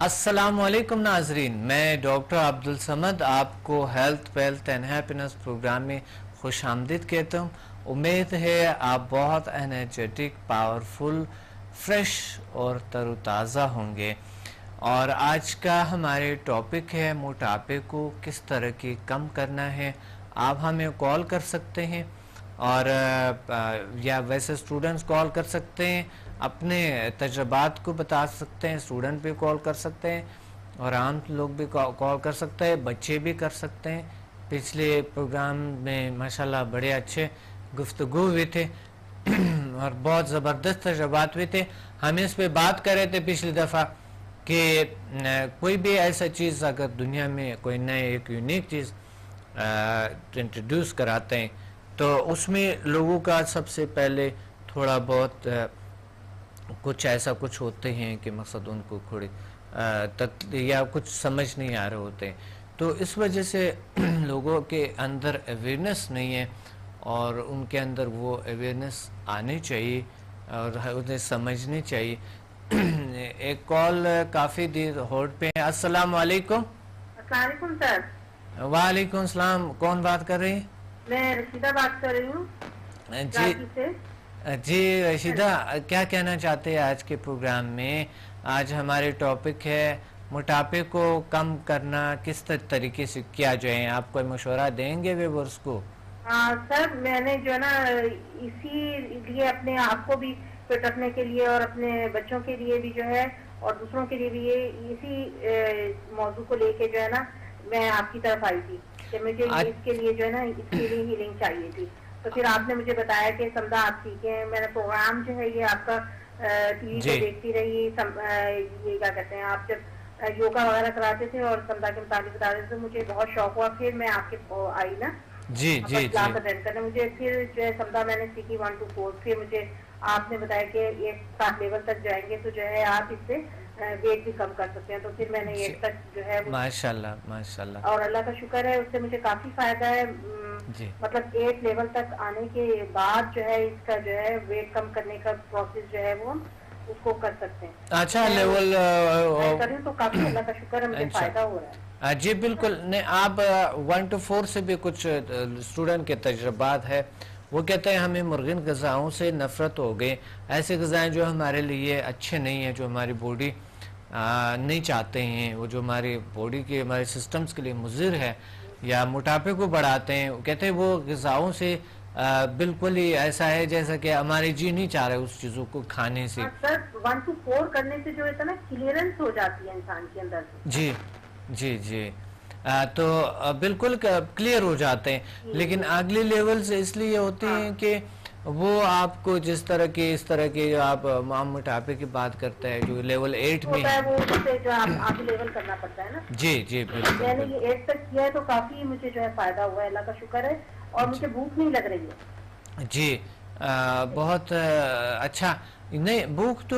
السلام علیکم ناظرین، میں ڈاکٹر عبدالصمد آپ کو health wealth and happiness program میں خوش آمدید کہتا ہوں۔ امید ہے آپ بہت انرجیٹک، پاورفل، فریش اور تر و تازہ ہوں گے۔ اور آج کا ہمارے ٹاپک ہے موٹاپے کو کس طرح کی کم کرنا ہے۔ آپ ہمیں کال کر سکتے ہیں اور یا ویسے اسٹوڈنٹس کال کر سکتے ہیں، اپنے تجربات کو بتا سکتے ہیں، اسٹوڈنٹ بھی کال کر سکتے ہیں اور عام لوگ بھی کال کر سکتے ہیں، بچے بھی کر سکتے ہیں۔ پچھلے پروگرام میں ماشاءاللہ بڑے اچھے گفتگو ہوئے تھے اور بہت زبردست تجربات ہوئے تھے۔ ہم اس پہ بات کر رہے تھے پچھلی دفعہ کہ کوئی بھی ایسا چیز اگر دنیا میں کوئی نئے ایک یونیک چیز انٹروڈیوس کراتے ہیں تو اس میں لوگوں کا سب سے پہلے تھوڑا بہت کچھ ایسا کچھ ہوتے ہیں کہ مقصد ان کو تھوڑی یا کچھ سمجھ نہیں آ رہے ہوتے ہیں، تو اس وجہ سے لوگوں کے اندر اویئرنیس نہیں ہے اور ان کے اندر وہ اویئرنیس آنی چاہیے اور انہیں سمجھنی چاہیے۔ ایک کال کافی دیر ہولڈ پہ ہے۔ السلام علیکم۔ السلام علیکم سر۔ وعلیکم السلام، کون بات کر رہی ہیں؟ میں رشیدہ بات کر رہی ہوں کراچی سے۔ جی رشیدہ، کیا کہنا چاہتے ہیں آج کے پروگرام میں؟ آج ہمارے ٹاپک ہے موٹاپے کو کم کرنا کس طریقے سے کیا جائے۔ آپ کوئی مشورہ دیں گے ویورز کو؟ سر میں نے جو ہے نا اسی لیے اپنے آپ کو بھی فٹ رکھنے کے لیے اور اپنے بچوں کے لیے بھی جو ہے اور دوسروں کے لیے بھی یہ اسی موضوع کو لے کے جو ہے نا میں آپ کی طرف آئی تھی کہ مجھے اس کے لیے جو ہے نا اس کے لیے ہیلنگ چاہیے تھی۔ تو پھر آپ نے مجھے بتایا کہ سمدہ آپ سیکھیں۔ میرا پروگرام جو ہے یہ آپ کا ٹی وی پہ دیکھتی رہی، یہ کیا کہتے ہیں آپ جب یوگا وغیرہ کراتے تھے اور سمدہ کے متعلق بتاتے تھے، مجھے بہت شوق ہوا، پھر میں آپ کے آئی نا کلاس اٹینڈ کرنے۔ مجھے پھر جو ہے سمدہ میں نے سیکھی 1 to 4، پھر مجھے آپ نے بتایا کہ ایک 7 لیول تک جائیں گے تو جو ہے آپ اس سے ویٹ بھی کم کر سکتے ہیں، تو پھر میں نے 8 تک جو ہے ماشاءاللہ ماشاءاللہ، اور اللہ کا شکر ہے اس سے مجھے کافی فائدہ ہے۔ مطلب 8 لیول تک آنے کے بعد جو ہے اس کا جو ہے ویٹ کم کرنے کا پروسیس جو ہے وہ اس کو کر سکتے ہیں۔ اچھا لیول کریں تو کافی اللہ کا شکر ہے مجھے فائدہ ہو رہا ہے۔ جی بالکل، نہیں آپ 1 to 4 سے بھی کچھ اسٹوڈنٹ کے تجربات ہے، وہ کہتے ہیں ہمیں مرغین غذاؤں سے نفرت ہو گئی، ایسے غذائیں جو ہمارے لیے اچھے نہیں ہیں، جو ہماری باڈی نہیں چاہتے ہیں، وہ جو ہماری باڈی کے ہمارے سسٹمز کے لیے مضر ہے یا موٹاپے کو بڑھاتے ہیں، وہ کہتے ہیں وہ غذاؤں سے بالکل ہی ایسا ہے جیسا کہ ہمارے جی نہیں چاہ رہے اس چیزوں کو کھانے سے۔ سر 1 to 4 کرنے سے جو ہے نا کلیئرنس ہو جاتی ہے انسان کے اندر۔ جی جی جی، تو بالکل کلیئر ہو جاتے ہیں، لیکن اگلی لیول سے اس لیے ہوتے ہیں کہ وہ آپ کو جس طرح کے اس طرح کے جو آپ موٹاپے کی بات کرتے ہیں جو لیول 8 میں ہے وہ جو آپ لیول کرنا پڑتا ہے نا۔ جی جی بالکل، میں نے یہ 8 تک کیا ہے تو کافی مجھے جو ہے فائدہ ہوا ہے، اللہ کا شکر ہے، اور مجھے بھوک نہیں لگ رہی ہے۔ جی بہت اچھا۔ نہیں بھوک تو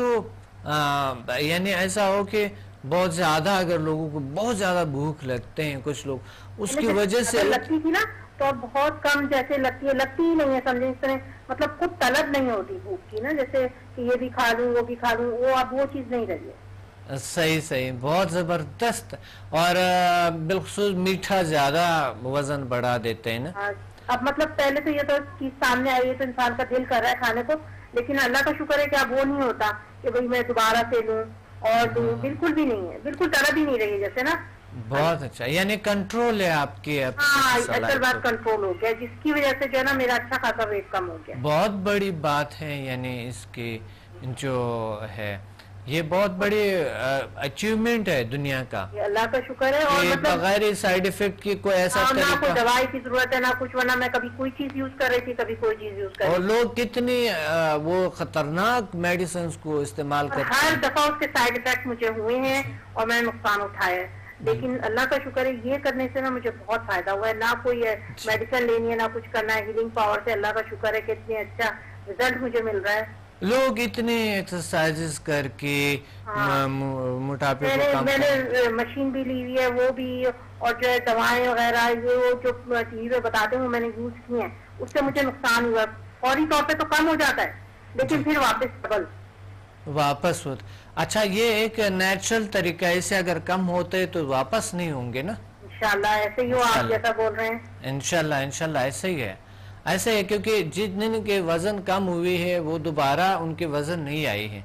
یعنی ایسا ہو کہ بہت زیادہ اگر لوگوں کو بہت زیادہ بھوک لگتے ہیں کچھ لوگ اس کی وجہ سے لگتی تھی نا تو بہت کم جیسے لگتی ہی نہیں ہے، سمجھے اس طرح مطلب خود طلب نہیں ہوتی بھوک کی نا، جیسے کہ یہ بھی کھا لوں وہ بھی کھا لوں، وہ اب وہ چیز نہیں رہی ہے۔ صحیح، بہت زبردست، اور بالخصوص میٹھا زیادہ وزن بڑھا دیتے ہیں نا۔ اب مطلب پہلے تو یہ تو چیز سامنے آئی ہے تو انسان کا دل کر رہا ہے کھانے کو، لیکن اللہ کا شکر ہے کہ اب وہ نہیں ہوتا کہ بھئی میں دوبارہ سے لوں اور دوں، بالکل بھی نہیں ہے، بالکل طلب ہی نہیں رہی جیسے نا۔ بہت اچھا، یعنی کنٹرول ہے آپ کی۔ ہاں اصل بات کنٹرول ہو گیا، جس کی وجہ سے جو ہے نا میرا اچھا خاصا ویٹ کم ہو گیا۔ بہت بڑی بات ہے، یعنی اس کی جو ہے یہ بہت بڑی اچیومنٹ ہے دنیا کا، اللہ کا شکر ہے، اور بغیر سائیڈ ایفیکٹ کی کوئی ایسا نہ طریقہ، کوئی دوائی کی ضرورت ہے نہ کچھ، ورنہ میں کبھی کوئی چیز یوز کر رہی تھی کبھی کوئی چیز یوز کر رہی تھی، اور لوگ کتنی وہ خطرناک میڈیسنز کو استعمال کرتے ہیں، ہر دفعہ اس کے سائیڈ افیکٹ مجھے ہوئے ہیں اور میں نے نقصان اٹھایا ہے، لیکن اللہ کا شکر ہے یہ کرنے سے نا مجھے بہت فائدہ ہوا ہے، نہ کوئی میڈیسن لینی ہے نہ کچھ کرنا ہے، ہیلنگ پاور سے اللہ کا شکر ہے کہ اتنے اچھا رزلٹ مجھے مل رہا ہے۔ لوگ اتنے ایکسرسائزز کر کے موٹاپے کو کم، میں نے مشین بھی لی ہوئی ہے وہ بھی، اور جو ہے دوائیں وغیرہ یہ جو ٹی وی پہ بتاتے ہیں میں نے یوز کی ہیں، اس سے مجھے نقصان ہوا، فوری طور پہ تو کم ہو جاتا ہے لیکن پھر واپس ہوتا۔ اچھا یہ ایک نیچرل طریقہ ہے، اسے اگر کم ہوتے تو واپس نہیں ہوں گے نا؟ انشاءاللہ ایسے ہی ہو آپ جیسا بول رہے ہیں. انشاءاللہ ایسے ہی ہے، ایسے ہے کیونکہ جن کے وزن کم ہوئی ہے وہ دوبارہ ان کے وزن نہیں آئی ہے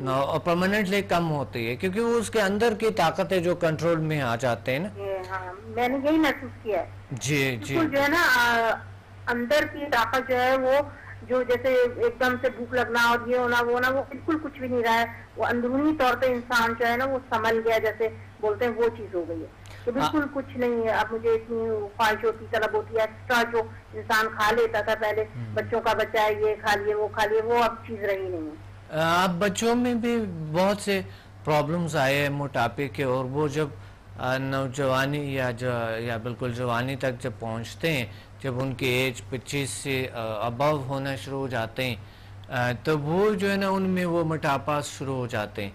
اور پرماننٹلی کم ہوتی ہے، کیونکہ وہ اس کے اندر کی طاقت ہے جو کنٹرول میں آ جاتے ہیں نا. ہاں میں نے یہی محسوس کیا ہے. جی جی بالکل جو ہے نا اندر کی طاقت جو ہے وہ جو جیسے ایک دم سے بھوک لگنا اور یہ ہونا وہ ہونا وہ بالکل کچھ بھی نہیں رہا ہے. وہ اندرونی طور پہ انسان جو ہے نا وہ سنبھل گیا جیسے بولتے ہیں وہ چیز ہو گئی ہے کہ بالکل کچھ نہیں ہے. اب مجھے اتنی خواہش ہوتی طلب ہوتی ہے ایکسٹرا جو انسان کھا لیتا تھا پہلے، بچوں کا بچہ ہے یہ کھا لیے وہ کھا لیے، وہ اب چیز رہی نہیں ہے. اب بچوں میں بھی بہت سے پرابلمز آئے ہیں موٹاپے کے، اور وہ جب نوجوانی یا بالکل جوانی تک جب پہنچتے ہیں، جب ان کی ایج 25 سے ابو ہونا شروع ہو جاتے ہیں تو وہ جو ہے نا ان میں وہ موٹاپا شروع ہو جاتے ہیں.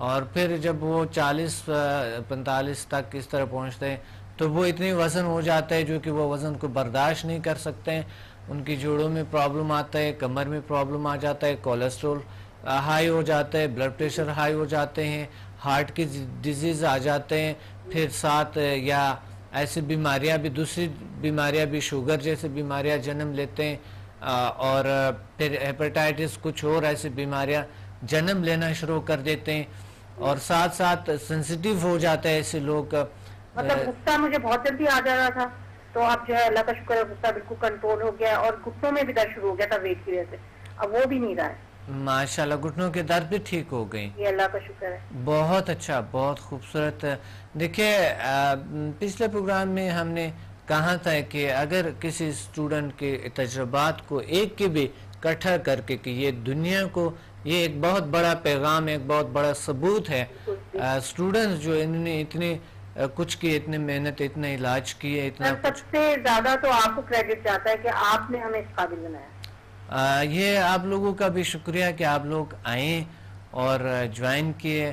اور پھر جب وہ 40-45 تک اس طرح پہنچتے ہیں تو وہ اتنی وزن ہو جاتا ہے جو کہ وہ وزن کو برداشت نہیں کر سکتے ہیں. ان کی جوڑوں میں پرابلم آتا ہے، کمر میں پرابلم آ جاتا ہے، کولیسٹرول ہائی ہو جاتا ہے، بلڈ پریشر ہائی ہو جاتے ہیں، ہارٹ کی ڈیزیز آ جاتے ہیں. پھر ساتھ یا ایسی بیماریاں بھی، دوسری بیماریاں بھی، شوگر جیسے بیماریاں جنم لیتے ہیں، اور پھر ہیپیٹائٹس کچھ اور ایسی بیماریاں جنم لینا شروع کر دیتے ہیں. اور ساتھ ساتھ سینسیٹیو ہو جاتا ہے ایسے لوگ. مطلب غصہ مجھے بہت جلدی آ جا رہا تھا، تو اب جو ہے اللہ کا شکر ہے غصہ بالکل کنٹرول ہو گیا، اور گھٹنوں میں بھی درد شروع ہو گیا تھا ویٹ کی وجہ سے، اب وہ بھی نہیں رہا ہے. ماشاءاللہ گھٹنوں کے درد بھی ٹھیک ہو گئی. یہ اللہ کا شکر ہے. بہت اچھا، بہت خوبصورت. دیکھیے پچھلے پروگرام میں ہم نے کہا تھا کہ اگر کسی اسٹوڈنٹ کے تجربات کو ایک کے بھی اکٹھا کر کے کہ یہ دنیا کو یہ ایک بہت بڑا پیغام، ایک بہت بڑا ثبوت ہے. اسٹوڈنٹس جو انہوں نے اتنے کچھ کی، اتنے محنت، اتنا علاج کیے، اتنا سب سے زیادہ تو آپ کو کریڈٹ جاتا ہے کہ آپ نے ہمیں اس قابل بنایا. یہ آپ لوگوں کا بھی شکریہ کہ آپ لوگ آئیں اور جوائن کیے.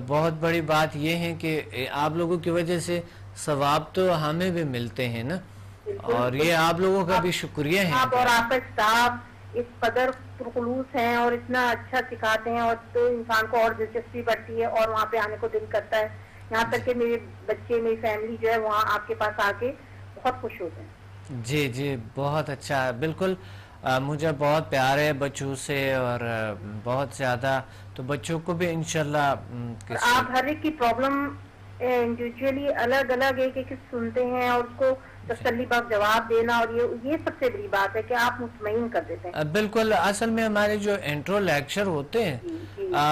بہت بڑی بات یہ ہے کہ آپ لوگوں کی وجہ سے ثواب تو ہمیں بھی ملتے ہیں نا، اور یہ آپ لوگوں کا بھی شکریہ ہے. آپ اور آپ کا اسٹاف اس قدر خلوص ہیں اور اتنا اچھا سکھاتے ہیں، اور تو انسان کو اور دلچسپی بڑھتی ہے اور وہاں پہ آنے کو دل کرتا ہے. یہاں تک کہ میرے بچے، میری فیملی جو ہے وہاں آپ کے پاس آ کے بہت خوش ہوتے ہیں. جی جی بہت اچھا. بالکل مجھے بہت پیار ہے بچوں سے، اور بہت زیادہ. تو بچوں کو بھی انشاءاللہ آپ ہر ایک کی پرابلم انڈیویجولی الگ الگ ایک ایک سنتے ہیں اور اس کو تسلی بخش جواب دینا، اور یہ سب سے بڑی بات ہے کہ آپ مطمئن کر دیتے ہیں. بالکل. اصل میں ہمارے جو انٹرو لیکچر ہوتے ہیں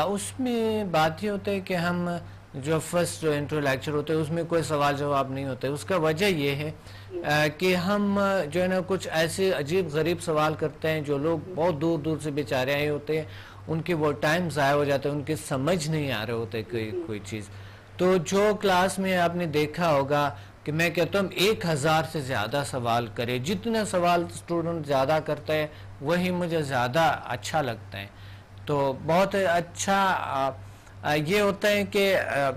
اس میں بات یہ ہوتا ہے کہ ہم جو فرسٹ جو انٹرو لیکچر ہوتے ہیں اس میں کوئی سوال جواب نہیں ہوتے. اس کا وجہ یہ ہے کہ ہم جو ہے نا کچھ ایسے عجیب غریب سوال کرتے ہیں جو لوگ بہت دور دور سے بیچارے آئے ہوتے ہیں، ان کے وہ ٹائم ضائع ہو جاتا ہے، ان کے سمجھ نہیں آ رہے ہوتے کوئی چیز. تو جو کلاس میں آپ نے دیکھا ہوگا کہ میں کہتا ہوں 1000 سے زیادہ سوال کرے. جتنا سوال اسٹوڈنٹ زیادہ کرتا ہے وہی مجھے زیادہ اچھا لگتا ہے. تو بہت اچھا یہ ہوتا ہے کہ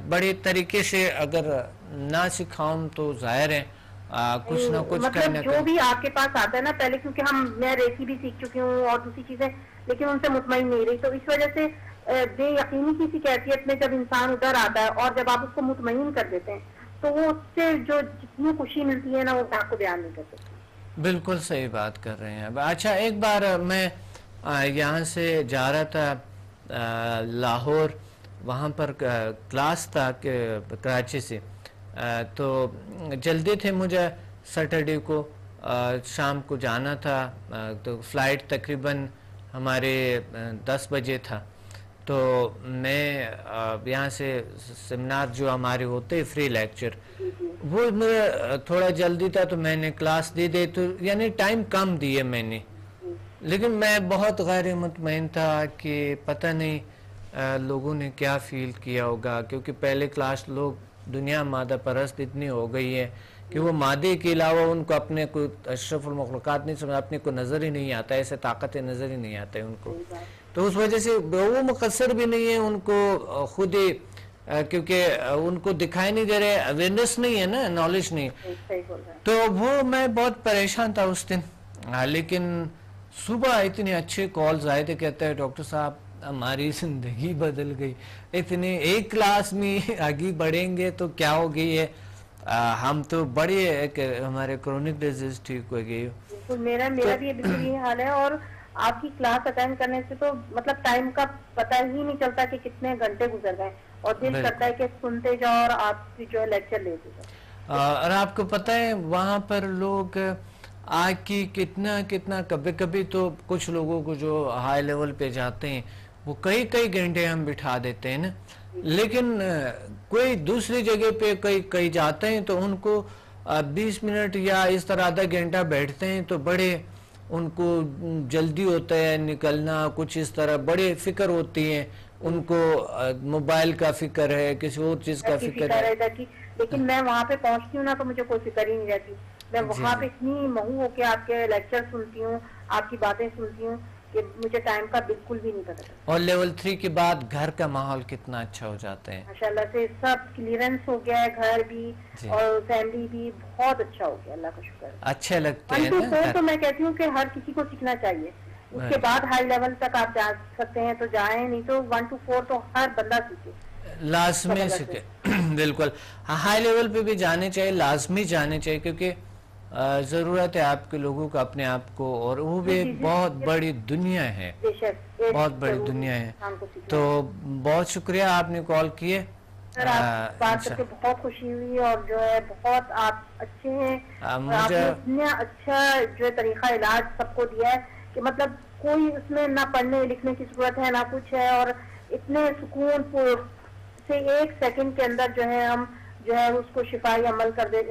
بڑے طریقے سے اگر نہ سکھاؤں تو ظاہر ہے کچھ نہ کچھ مطلب جو بھی آپ کے پاس آتا ہے نا، پہلے کیونکہ میں ریسی بھی سیکھ چکی ہوں اور دوسری چیزیں، لیکن ان سے مطمئن نہیں رہی، تو اس وجہ سے بے یقینی کسی کیفیت میں جب انسان ادھر آتا ہے اور جب آپ اس کو مطمئن کر دیتے ہیں تو وہ اس سے جو جتنی خوشی ملتی ہے نا وہ آپ کو بیان نہیں کر سکتی. بالکل صحیح بات کر رہے ہیں. اچھا ایک بار میں یہاں سے جا رہا تھا لاہور، وہاں پر کلاس تھا کراچی سے، تو جلدی تھے مجھے سیٹرڈے کو شام کو جانا تھا. تو فلائٹ تقریباً ہمارے 10 بجے تھا. تو میں یہاں سے سیمینار جو ہمارے ہوتے فری لیکچر، وہ میرا تھوڑا جلدی تھا تو میں نے کلاس دے تو یعنی ٹائم کم دیے میں نے، لیکن میں بہت غیر مطمئن تھا کہ پتہ نہیں لوگوں نے کیا فیل کیا ہوگا، کیونکہ پہلے کلاس لوگ دنیا مادہ پرست اتنی ہو گئی ہے کہ وہ مادے کے علاوہ ان کو اپنے کوئی اشرف المخلوقات نہیں سمجھا، اپنے کو نظر ہی نہیں آتا، ایسے طاقتیں نظر ہی نہیں آتے ان کو. تو اس وجہ سے وہ مقصر بھی نہیں ہے، ان کو خود ہی کیونکہ ان کو دکھائی نہیں دے رہے، اویئرنیس نہیں ہے نا، نالج نہیں. تو وہ میں بہت پریشان تھا اس دن. لیکن صبح اتنے اچھے کالز آئے تھے، کہتے ہیں ڈاکٹر صاحب ہماری زندگی بدل گئی. اتنے ایک کلاس میں آگے بڑھیں گے تو کیا ہو گئی ہے, ہم تو بڑے ہمارے کرونک ڈیزیز ٹھیک ہو گئی. میرا بھی بالکل یہ حال ہے. اور آپ کی کلاس اٹینڈ کرنے سے تو مطلب ٹائم کا پتہ ہی نہیں چلتا کہ کتنے گھنٹے گزر گئے, اور دل کرتا ہے کہ سنتے جاؤ اور آپ کی جو ہے لیکچر لیتے جاؤ. اور آپ کو پتہ ہے وہاں پر لوگ آج کی کتنا کبھی تو کچھ لوگوں کو جو ہائی لیول پہ جاتے ہیں وہ کئی گھنٹے ہم بٹھا دیتے ہیں نا, لیکن کوئی دوسری جگہ پہ کئی جاتے ہیں تو ان کو 20 منٹ یا اس طرح آدھا گھنٹہ بیٹھتے ہیں تو بڑے ان کو جلدی ہوتا ہے نکلنا, کچھ اس طرح بڑے فکر ہوتی ہیں ان کو, موبائل کا فکر ہے, کسی اور چیز کا فکر ہے. لیکن میں وہاں پہ پہنچتی ہوں نا تو مجھے کوئی فکر ہی نہیں رہتی. میں وہاں پہ اتنی مہو ہو کے آپ کے لیکچر سنتی ہوں, آپ کی باتیں سنتی ہوں کہ مجھے ٹائم کا بالکل بھی نہیں پتا. اور لیول 3 کے بعد گھر کا ماحول کتنا اچھا ہو جاتا ہے ماشاءاللہ سے, سب کلیئرنس ہو گیا ہے, گھر بھی اور فیملی بھی بہت اچھا ہو گیا, اللہ کا شکر. اچھے لگتے ہیں 1 to 4 تو میں کہتی ہوں کہ ہر کسی کو سیکھنا چاہیے. اس کے بعد ہائی لیول تک آپ جا سکتے ہیں تو جائیں, نہیں تو 1 to 4 تو ہر بندہ سیکھے, لازمی سیکھے. بالکل ہائی لیول پہ بھی جانے چاہیے, لازمی جانے چاہیے, کیونکہ ضرورت ہے آپ کے لوگوں کو اپنے آپ کو, اور وہ بھی بہت بڑی دنیا ہے, بہت بڑی دنیا ہے. تو بہت شکریہ آپ نے کال کیے. سر آپ بات کر کے بہت خوشی ہوئی, اور جو ہے بہت آپ اچھے ہیں. آپ نے اتنا اچھا جو طریقہ علاج سب کو دیا ہے کہ مطلب کوئی اس میں نہ پڑھنے لکھنے کی ضرورت ہے نہ کچھ ہے, اور اتنے سکون سے 1 سیکنڈ کے اندر جو ہے ہم جو ہے اس کو شفائی عمل کر دے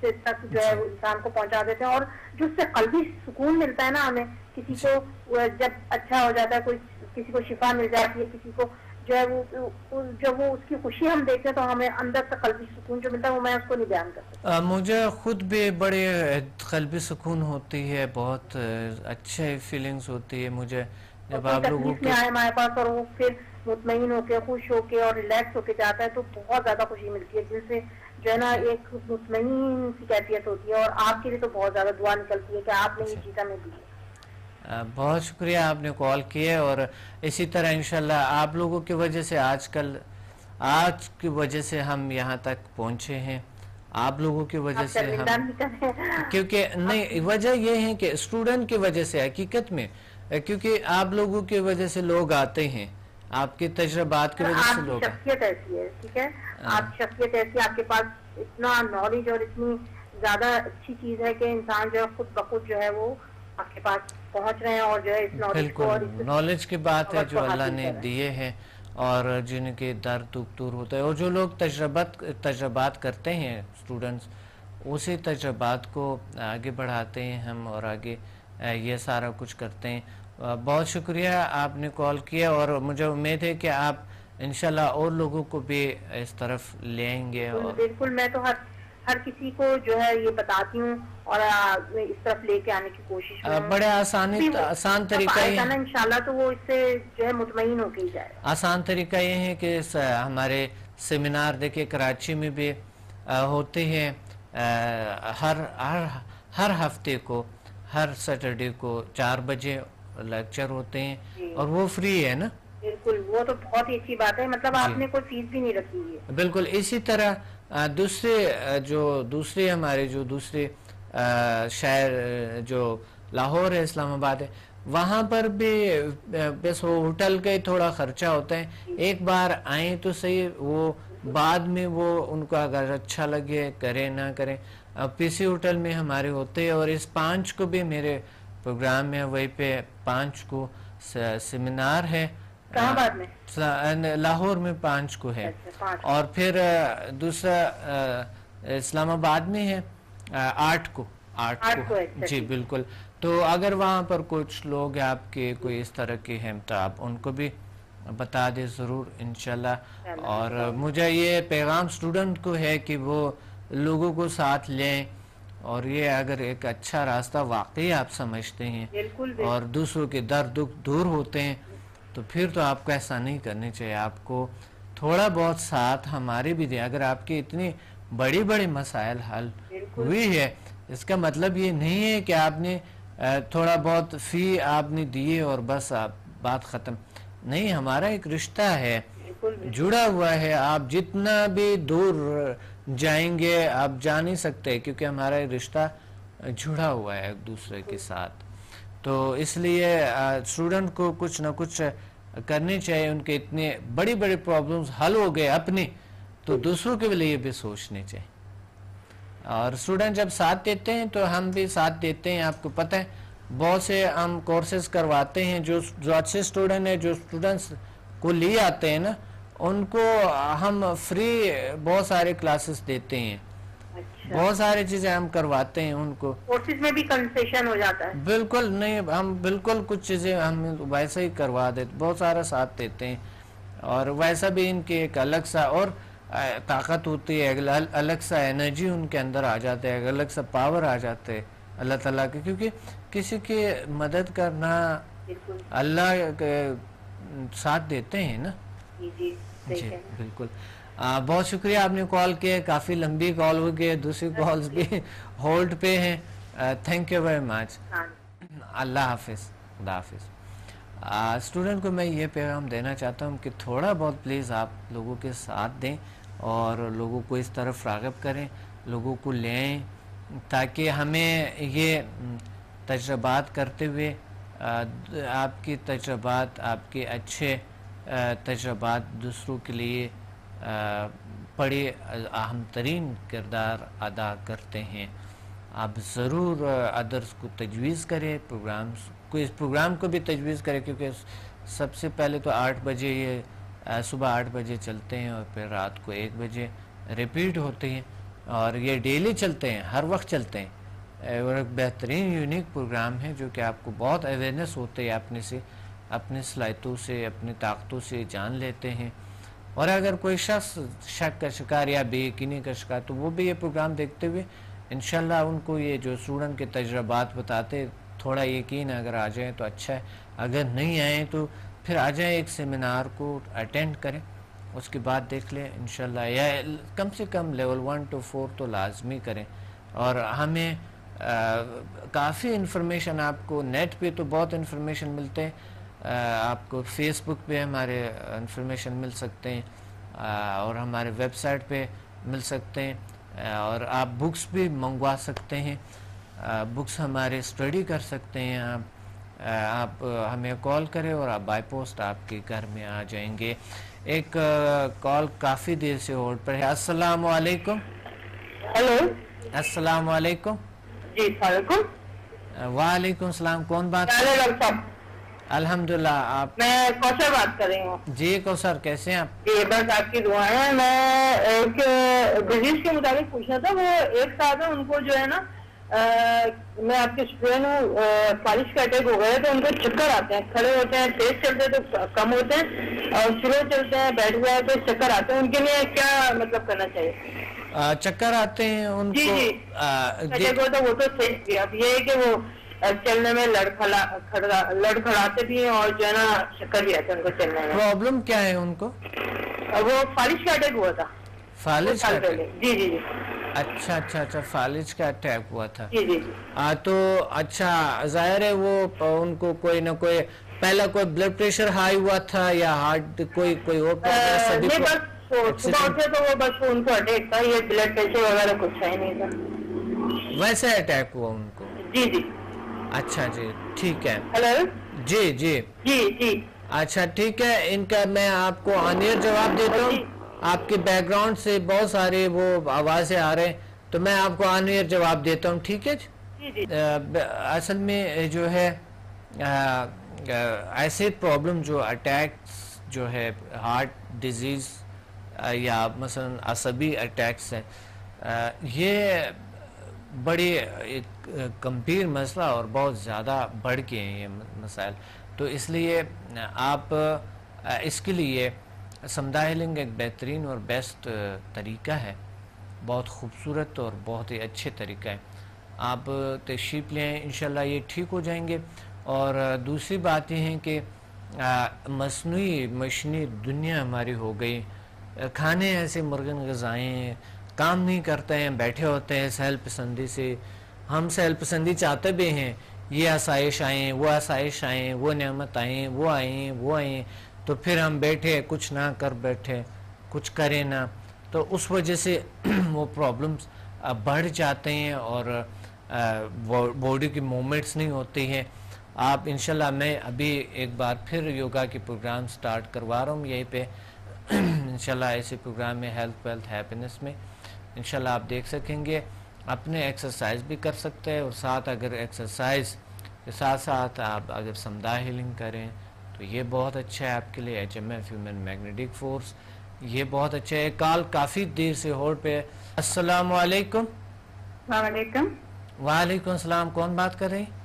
تک جو ہے انسان کو پہنچا دیتے ہیں. اور جو اس سے قلبی سکون ملتا ہے نا ہمیں, کسی کو جب اچھا ہو جاتا ہے, کوئی کسی کو شفا مل جاتی ہے, کسی کو جو ہے وہ جب وہ اس کی خوشی ہم دیکھتے ہیں تو ہمیں اندر سے قلبی سکون جو ملتا ہے وہ میں اس کو نہیں بیان کر سکتا. مجھے خود بھی بڑے قلبی سکون ہوتی ہے, بہت اچھے فیلنگز ہوتی ہے مجھے جب آپ لوگوں میں آئے ہمارے پاس, اور وہ پھر مطمئن ہو کے خوش ہو کے اور ریلیکس ہو کے جاتا ہے تو بہت زیادہ خوشی ملتی ہے, جن سے جو ہے نا ایک مطمئن سی کیفیت ہوتی ہے. اور آپ کے لیے تو بہت زیادہ دعا نکلتی ہے کہ آپ نے یہ چیزیں ہمیں دی. بہت شکریہ آپ نے کال کیے, اور اسی طرح انشاءاللہ آپ لوگوں کی وجہ سے آج کی وجہ سے ہم یہاں تک پہنچے ہیں, آپ لوگوں کی وجہ سے ہم, کیونکہ نہیں وجہ یہ ہے کہ اسٹوڈنٹ کی وجہ سے حقیقت میں, کیونکہ آپ لوگوں کی وجہ سے لوگ آتے ہیں, آپ کے تجربات کی وجہ سے لوگ. شخصیت ایسی ہے, ٹھیک ہے, آپ شخصیت ایسی, آپ کے پاس اتنا نالج اور اتنی زیادہ اچھی چیز ہے کہ انسان جو ہے خود بخود جو ہے وہ آپ کے پاس پہنچ رہے ہیں, اور جو ہے اس نالج کو, اور نالج کی بات ہے جو اللہ نے دیے ہیں, اور جن کے درد دور ہوتا ہے, اور جو لوگ تجربات کرتے ہیں اسٹوڈنٹس, اسی تجربات کو آگے بڑھاتے ہیں ہم, اور آگے یہ سارا کچھ کرتے ہیں. بہت شکریہ آپ نے کال کیا, اور مجھے امید ہے کہ آپ انشاءاللہ اور لوگوں کو بھی اس طرف لے آئیں گے. بالکل, میں تو ہر کسی کو جو ہے یہ بتاتی ہوں اور اس طرف لے کے آنے کی کوشش کروں. بڑے آسان طریقہ ہے انشاءاللہ, تو وہ اس سے جو ہے مطمئن ہو کے ہی جائے. آسان طریقہ یہ ہے کہ ہمارے سیمینار دیکھیں کراچی میں بھی ہوتے ہیں, ہر ہفتے کو, ہر سیٹرڈے کو 4 بجے لیکچر ہوتے ہیں, اور وہ فری ہے نا. بالکل, وہ تو بہت ہی اچھی بات ہے, مطلب آپ نے کوئی فیس بھی نہیں رکھی ہے. بالکل, اسی طرح دوسرے ہمارے جو دوسرے شہر جو لاہور ہے, اسلام آباد ہے, وہاں پر بھی بس ہوٹل کا ہی تھوڑا خرچہ ہوتا ہے. ایک بار آئیں تو صحیح, وہ بعد میں وہ ان کو اگر اچھا لگے کریں نہ کریں. پی سی ہوٹل میں ہمارے ہوتے ہیں, اور اس 5 کو بھی میرے پروگرام میں وہیں پہ 5 کو سیمینار ہے. کہاں بات میں؟ لاہور میں 5 کو ہے, اور پھر دوسرا اسلام آباد میں ہے 8 کو. جی بالکل. تو اگر وہاں پر کچھ لوگ آپ کے کوئی اس طرح کے ہیں تو آپ ان کو بھی بتا دیں ضرور انشاءاللہ. اور مجھے یہ پیغام اسٹوڈنٹ کو ہے کہ وہ لوگوں کو ساتھ لیں, اور یہ اگر ایک اچھا راستہ واقعی آپ سمجھتے ہیں اور دوسروں کے درد دکھ دور ہوتے ہیں تو پھر تو آپ کو ایسا نہیں کرنی چاہیے. آپ کو تھوڑا بہت ساتھ ہمارے بھی دیں. اگر آپ کی اتنی بڑی مسائل حل ہوئی ہے, اس کا مطلب یہ نہیں ہے کہ آپ نے تھوڑا بہت فی آپ نے دیے اور بس آپ بات ختم. نہیں ہمارا ایک رشتہ ہے جڑا ہوا ہے. آپ جتنا بھی دور جائیں گے آپ جا نہیں سکتے کیونکہ ہمارا رشتہ جڑا ہوا ہے ایک دوسرے کے ساتھ. تو اس لیے اسٹوڈنٹ کو کچھ نہ کچھ کرنی چاہیے. ان کے اتنے بڑی بڑی پرابلمز حل ہو گئے اپنی تو دوسروں کے لیے بھی سوچنے چاہیے. اور اسٹوڈنٹ جب ساتھ دیتے ہیں تو ہم بھی ساتھ دیتے ہیں. آپ کو پتہ ہے بہت سے ہم کورسز کرواتے ہیں جو اچھے اسٹوڈنٹ ہیں جو اسٹوڈنٹس کو لے آتے ہیں نا ان کو ہم فری بہت سارے کلاسز دیتے ہیں. بہت ساری چیزیں ہم کرواتے ہیں ان کو. کورسز میں بھی کنسیشن ہو جاتا ہے؟ بالکل نہیں, ہم بالکل کچھ چیزیں ہم ویسا ہی کروا دیتے, بہت سارا ساتھ دیتے ہیں. اور ویسا بھی ان کے ایک الگ سا اور طاقت ہوتی ہے, الگ سا انرجی ان کے اندر آ جاتا ہے, الگ سا پاور آ جاتے ہے اللہ تعالیٰ کے. کیونکہ کسی کی مدد کرنا اللہ کے ساتھ دیتے ہیں نا. جی بالکل. بہت شکریہ آپ نے کال کیا, کافی لمبی کال ہو گئی, دوسری کالز بھی ہولڈ پہ ہیں. Thank you very much. اللہ حافظ, خدا حافظ. اسٹوڈنٹ کو میں یہ پیغام دینا چاہتا ہوں کہ تھوڑا بہت پلیز آپ لوگوں کے ساتھ دیں اور لوگوں کو اس طرف راغب کریں, لوگوں کو لے آئیں تاکہ ہمیں یہ تجربات کرتے ہوئے آپ کی تجربات, آپ کے اچھے تجربات دوسروں کے لیے بڑے اہم ترین کردار ادا کرتے ہیں. آپ ضرور ادرس کو تجویز کریں, پروگرامز کو, اس پروگرام کو بھی تجویز کریں کیونکہ سب سے پہلے تو 8 بجے یہ صبح 8 بجے چلتے ہیں اور پھر رات کو 1 بجے ریپیٹ ہوتے ہیں اور یہ ڈیلی چلتے ہیں, ہر وقت چلتے ہیں. اور ایک بہترین یونیک پروگرام ہے جو کہ آپ کو بہت اویئرنیس ہوتے ہے اپنی صلاحیتوں سے, اپنی طاقتوں سے جان لیتے ہیں. اور اگر کوئی شخص شک کا شکار یا بے یقینی کا شکار تو وہ بھی یہ پروگرام دیکھتے ہوئے انشاءاللہ ان کو یہ جو اسٹوڈنٹ کے تجربات بتاتے تھوڑا یقین اگر آ جائیں تو اچھا ہے, اگر نہیں آئیں تو پھر آ جائیں ایک سیمینار کو اٹینڈ کریں, اس کے بعد دیکھ لیں انشاءاللہ, یا کم سے کم لیول 1 to 4 تو لازمی کریں. اور ہمیں کافی انفارمیشن آپ کو نیٹ پہ تو بہت انفارمیشن ملتے ہیں, آپ کو فیس بک پہ ہمارے انفارمیشن مل سکتے ہیں اور ہمارے ویب سائٹ پہ مل سکتے ہیں, اور آپ بکس بھی منگوا سکتے ہیں, بکس ہمارے اسٹڈی کر سکتے ہیں. آپ ہمیں کال کریں اور آپ بائی پوسٹ آپ کے گھر میں آ جائیں گے. ایک کال کافی دیر سے ہولڈ پر ہے. السلام علیکم. ہیلو, السلام علیکم. جی وعلیکم. وعلیکم السلام. کون بات ڈاکٹر صاحب؟ الحمدللہ. آپ؟ میں کوثر بات کر رہی ہوں. جی کوثر, کیسے ہیں آپ؟ جی بس آپ کی دعائیں ہیں. میں ایک ڈیزیز کے مطابق پوچھنا تھا. وہ ایک صاحب ہے, ان کو جو ہے نا, میں آپ کے اسٹوڈنٹ ہوں, فالش کا اٹیک ہو گیا تو ان کو چکر آتے ہیں, کھڑے ہوتے ہیں تیز چلتے تو کم ہوتے ہیں اور سلو چلتے ہیں بیٹھ گئے تو چکر آتے ہیں. ان کے لیے کیا مطلب کرنا چاہیے؟ چکر آتے ہیں ان جی کو؟ جی تو وہ تو صحیح کیا. اب یہ ہے کہ وہ چلنے میں لڑکھڑاتے بھی ہیں اور جو ہے نا چکر بھی آتے ہیں ان کو چلنے میں. پرابلم کیا ہے ان کو؟ وہ فالش کا اٹیک ہوا تھا. فالج کا اٹیک؟ جی جی جی. اچھا اچھا اچھا, فالج کا اٹیک ہوا تھا. جی جی. تو اچھا, ظاہر ہے وہ ان کو کوئی نہ کوئی پہلا کوئی بلڈ پریشر ہائی ہوا تھا یا ہارٹ کوئی اور نہیں, بس صبح اٹھے تو وہ بس ان کو اٹیک تھا. یہ بلڈ پریشر وغیرہ کچھ ہے نہیں تھا. ویسے اٹیک ہوا ان کو؟ جی جی. اچھا جی, ٹھیک ہے. ہیلو. جی جی جی جی. اچھا ٹھیک ہے. ان کا میں آپ کو آن ایئر جواب دیتا ہوں. آپ کے بیک گراؤنڈ سے بہت سارے وہ آوازیں آ رہے ہیں تو میں آپ کو آن ایئر جواب دیتا ہوں, ٹھیک ہے جی. اصل میں جو ہے ایسے پرابلم جو اٹیکس جو ہے ہارٹ ڈیزیز یا مثلا عصبی اٹیکس ہیں, یہ بڑی ایک گمبھیر مسئلہ اور بہت زیادہ بڑھ کے ہیں یہ مسائل. تو اس لیے آپ اس کے لیے سمدھا ہیلنگ ایک بہترین اور بیسٹ طریقہ ہے, بہت خوبصورت اور بہت ہی اچھے طریقہ ہے. آپ تشریف لیں, انشاءاللہ یہ ٹھیک ہو جائیں گے. اور دوسری بات یہ ہے کہ مصنوعی مشینی دنیا ہماری ہو گئی, کھانے ایسے مرغن غذائیں, کام نہیں کرتے ہیں, بیٹھے ہوتے ہیں سہل پسندی سے. ہم سہل پسندی چاہتے بھی ہیں, یہ آسائش آئیں, وہ آسائش آئیں, وہ نعمت آئیں, وہ آئیں, تو پھر ہم بیٹھے کچھ نہ کر بیٹھے، کچھ کریں نہ، تو اس وجہ سے وہ پرابلمس بڑھ جاتے ہیں اور باڈی کی موومنٹس نہیں ہوتی ہیں. آپ انشاءاللہ میں ابھی ایک بار پھر یوگا کے پروگرام سٹارٹ کروا رہا ہوں یہیں پہ انشاءاللہ ایسے پروگرام میں ہیلتھ ویلتھ ہیپینس میں انشاءاللہ آپ دیکھ سکیں گے. اپنے ایکسرسائز بھی کر سکتے ہیں، اور ساتھ اگر ایکسرسائز کے ساتھ ساتھ آپ اگر سمدھا ہیلنگ کریں تو یہ بہت اچھا ہے آپ کے لیے. HMF ہیومن میگنیٹک فورس یہ بہت اچھا ہے. کال کافی دیر سے ہولڈ پہ. السلام علیکم. السلام علیکم. وعلیکم السلام. کون بات کر رہی ہیں؟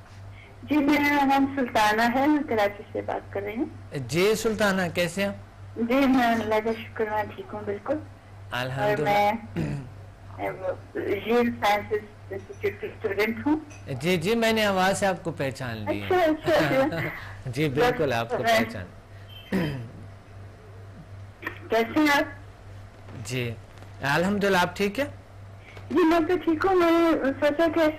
جی میرا نام سلطانہ ہے، میں کراچی سے بات کر رہی ہوں. جی سلطانہ کیسے ہیں؟ جی میں اللہ کا شکر میں ٹھیک ہوں بالکل. الحمدللہ. میں ریل سائنسز انسٹیٹیوٹ کی اسٹوڈنٹ ہوں. جی جی میں نے آواز سے آپ کو پہچان لی. اچھا جی بالکل آپ کو پہچان. کیسے ہیں آپ؟ جی الحمدللہ. آپ ٹھیک ہے؟ جی میں تو ٹھیک ہوں. میں سوچا کہ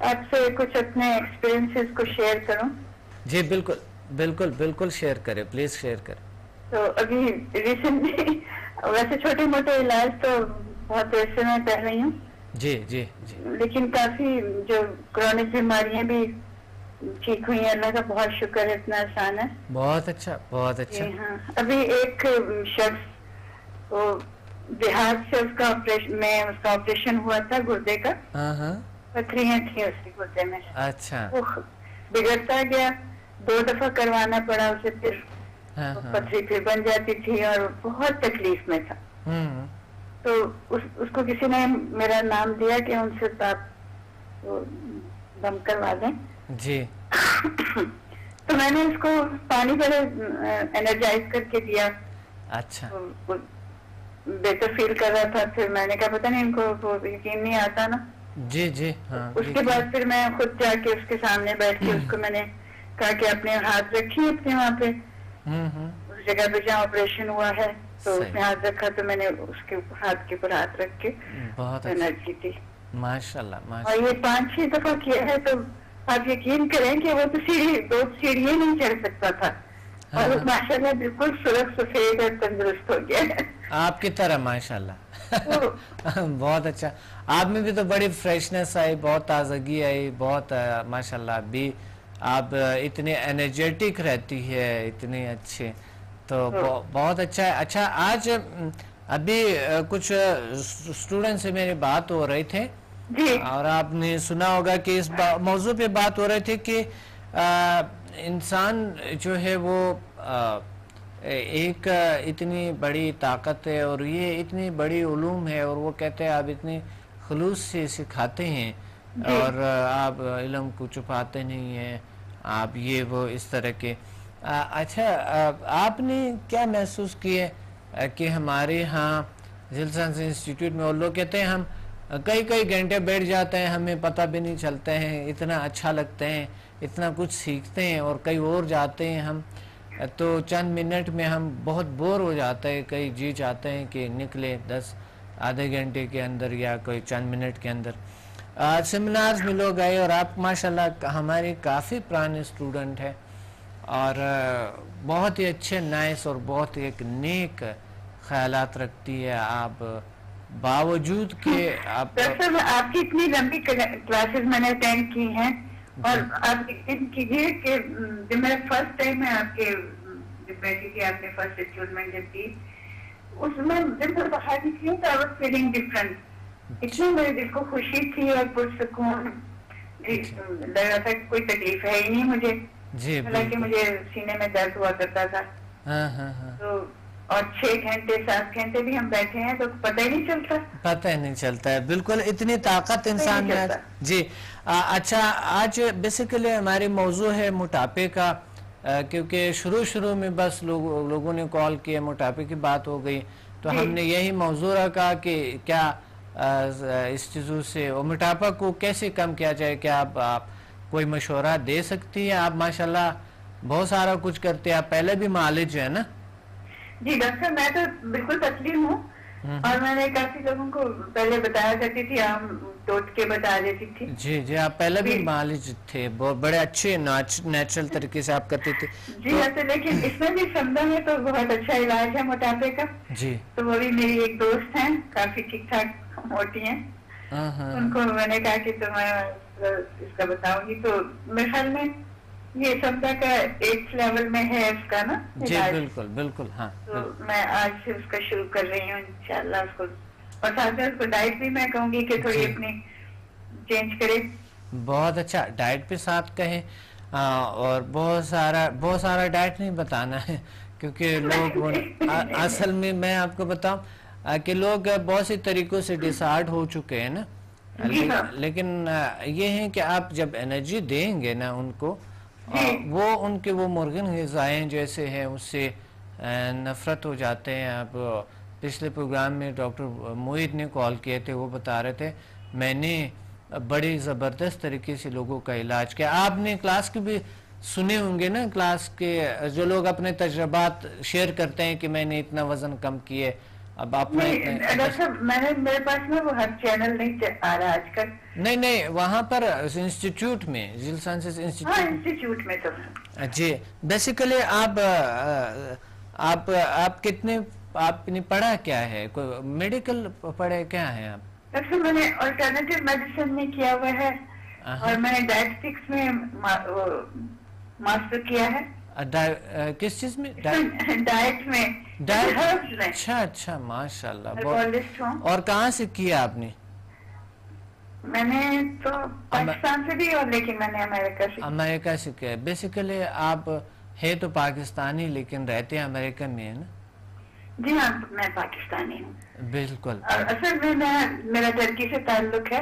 آپ سے کچھ اپنے ایکسپیرینسز کو شیئر کروں. جی بالکل بالکل بالکل شیئر کریں، پلیز شیئر کریں. تو ابھی ریسنٹلی ویسے چھوٹے موٹے علاج تو بہت عرصے میں کر رہی ہوں. جی جی جی. لیکن کافی جو کرونک بیماریاں بھی ٹھیک ہوئی ہیں، اللہ کا بہت شکر ہے، اتنا آسان ہے. بہت اچھا بہت اچھا. ہاں ابھی ایک شخص وہ دیہات سے اس کا آپریشن ہوا تھا گردے کا. ہاں ہاں. پتھریاں تھیں اس کے گردے میں. اچھا. وہ بگڑتا گیا، 2 دفعہ کروانا پڑا اسے، پھر پتھری پھر بن جاتی تھی اور بہت تکلیف میں تھا. تو اس کو کسی نے میرا نام دیا کہ ان سے آپ دم کروا دیں. جی. تو میں نے اس کو پانی پہلے انرجائز کر کے دیا. اچھا. بہتر فیل کر رہا تھا. پھر میں نے کہا پتہ نہیں ان کو یقین نہیں آتا نا. جی جی ہاں. اس کے بعد پھر میں خود جا کے اس کے سامنے بیٹھ کے اس کو میں نے کہا کہ اپنے ہاتھ رکھیے اپنے وہاں پہ اس جگہ پہ جہاں آپریشن ہوا ہے. تو اس نے ہاتھ رکھا تو میں نے اس کے ہاتھ کے اوپر ہاتھ رکھ کے بہت انرجی دی. ماشاءاللہ. اور یہ 5-6 دفعہ کیا ہے. تو آپ یقین کریں کہ وہ تو 2 سیڑھیاں نہیں چڑھ سکتا تھا اور ماشاءاللہ بالکل سرخ سفید اور تندرست ہو گیا. آپ کی طرح ماشاءاللہ. بہت اچھا. آپ میں بھی تو بڑی فریشنس آئی، بہت تازگی آئی، بہت ماشاءاللہ. ابھی آپ اتنی انرجیٹک رہتی ہے، اتنے اچھے. تو بہت اچھا ہے. اچھا آج ابھی کچھ اسٹوڈنٹ سے میری بات ہو رہی تھے اور آپ نے سنا ہوگا کہ اس موضوع پہ بات ہو رہے تھے کہ انسان جو ہے وہ ایک اتنی بڑی طاقت ہے اور یہ اتنی بڑی علوم ہے، اور وہ کہتے ہیں آپ اتنی خلوص سے سکھاتے ہیں اور آپ علم کو چھپاتے نہیں ہیں، آپ یہ وہ اس طرح کے. اچھا آپ نے کیا محسوس کیا کہ ہمارے ہاں ریل سائنس انسٹیٹیوٹ میں وہ لوگ کہتے ہیں ہم کئی گھنٹے بیٹھ جاتے ہیں، ہمیں پتہ بھی نہیں چلتے ہیں، اتنا اچھا لگتے ہیں، اتنا کچھ سیکھتے ہیں، اور کئی اور جاتے ہیں ہم تو چند منٹ میں ہم بہت بور ہو جاتے ہیں. کئی جی چاہتے ہیں کہ نکلے 10 آدھے گھنٹے کے اندر یا کوئی چند منٹ کے اندر. سیمینارز میں لوگ آئے اور آپ ماشاءاللہ ہمارے کافی پرانے اسٹوڈنٹ ہیں اور بہت ہی اچھے نائس اور بہت ہی ایک نیک خیالات رکھتی ہے آپ، باوجود کہ آپ کی اتنی لمبی کلاسز میں نے اٹینڈ کی ہیں. اور آپ یقین کیجیے کہ جب میرا فرسٹ ٹائم میں آپ کے جب بیٹھی تھی، آپ نے فرسٹ انسٹالمنٹ جب دی، اس میں جب میں باہر نکلی تو آئی واز فیلنگ ڈفرنٹ. اتنی میرے دل کو خوشی تھی اور پرسکون لگ رہا تھا کہ کوئی تکلیف ہے ہی نہیں مجھے. حالانکہ مجھے سینے میں درد ہوا کرتا تھا. تو اور 6 گھنٹے 7 گھنٹے بھی ہم بیٹھے ہیں تو پتہ ہی نہیں چلتا. پتہ ہی نہیں چلتا ہے بالکل. اتنی طاقت انسان میں. جی اچھا آج بیسیکلی ہماری موضوع ہے موٹاپے کا، کیونکہ شروع میں بس لوگوں نے کال کیا، موٹاپے کی بات ہو گئی تو ہم نے یہی موضوع رکھا کہ کیا اس چیزوں سے موٹاپا کو کیسے کم کیا جائے. کیا آپ کوئی مشورہ دے سکتی ہیں؟ آپ ماشاءاللہ بہت سارا کچھ کرتے ہیں، آپ پہلے بھی معالج ہے نا. جی ڈاکٹر میں تو بالکل تسلیم ہوں. اور میں نے کافی لوگوں کو پہلے بتایا کرتی تھی, عام ٹوٹکے بتا دیتی تھی. جی جی, آپ پہلے بھی معالج تھے, بڑے اچھے نیچرل طریقے سے آپ کرتے تھے. جی ایسے, لیکن اس میں بھی سمدہ ہے تو بہت اچھا علاج ہے موٹاپے کا. جی, تو وہ بھی میری ایک دوست ہیں, کافی ٹھیک ٹھاک موٹی ہیں, ان کو میں نے کہا کہ تو میں اس کا بتاؤں گی. تو میرے خیال میں یہ سمدہ کا 8 لیول میں ہے اس کا نا جی علاج. بالکل بالکل. ہاں, تو میں آج سے اس کا شروع کر رہی ہوں انشاءاللہ اس کو, اور ساتھ میں اس کو ڈائٹ بھی میں کہوں گی کہ تھوڑی اپنی چینج کرے. بہت اچھا, ڈائٹ بھی ساتھ کہیں, اور بہت سارا ڈائٹ نہیں بتانا ہے, کیونکہ لوگ اصل میں آپ کو بتاؤں کہ لوگ بہت سی طریقوں سے ڈسارڈ ہو چکے ہیں نا, لیکن یہ ہے کہ آپ جب انرجی دیں گے نا ان کو, وہ ان کے وہ مرغن غذائیں جیسے ہیں اس سے نفرت ہو جاتے ہیں. آپ پچھلے پروگرام میں ڈاکٹر موہت نے کال کیے تھے, وہ بتا رہے تھے میں نے بڑی زبردست طریقے سے لوگوں کا علاج کیا. آپ نے کلاس کے بھی سنے ہوں گے نا, کلاس کے جو لوگ اپنے تجربات شیئر کرتے ہیں کہ میں نے اتنا وزن کم کیے. اب آپ میرے پاس میں وہ ہر چینل نہیں آ رہا آج کل. نہیں, وہاں پر انسٹیٹیوٹ میں, ذیل سائنسز انسٹیٹیوٹ میں. تو جی, بیسیکلی آپ کتنے, آپ نے پڑھا کیا ہے, کوئی میڈیکل پڑھے کیا ہے آپ؟ اچھا, میں نے آلٹرنیٹیو میڈیسن میں کیا ہوا ہے, اور میں نے ڈائٹسٹکس میں ماسٹر کیا ہے. کس چیز میں؟ ڈائٹ میں. اچھا, ماشاء اللہ. اور کہاں سے کیا آپ نے؟ میں نے تو پاکستان سے بھی, اور لیکن میں نے امریکہ سے کیا. بیسیکلی آپ ہے تو پاکستانی لیکن رہتے ہیں امریکہ میں, ہے نا؟ جی ہاں, میں پاکستانی ہوں. بالکل. اصل میں میرا ٹرکی سے تعلق ہے.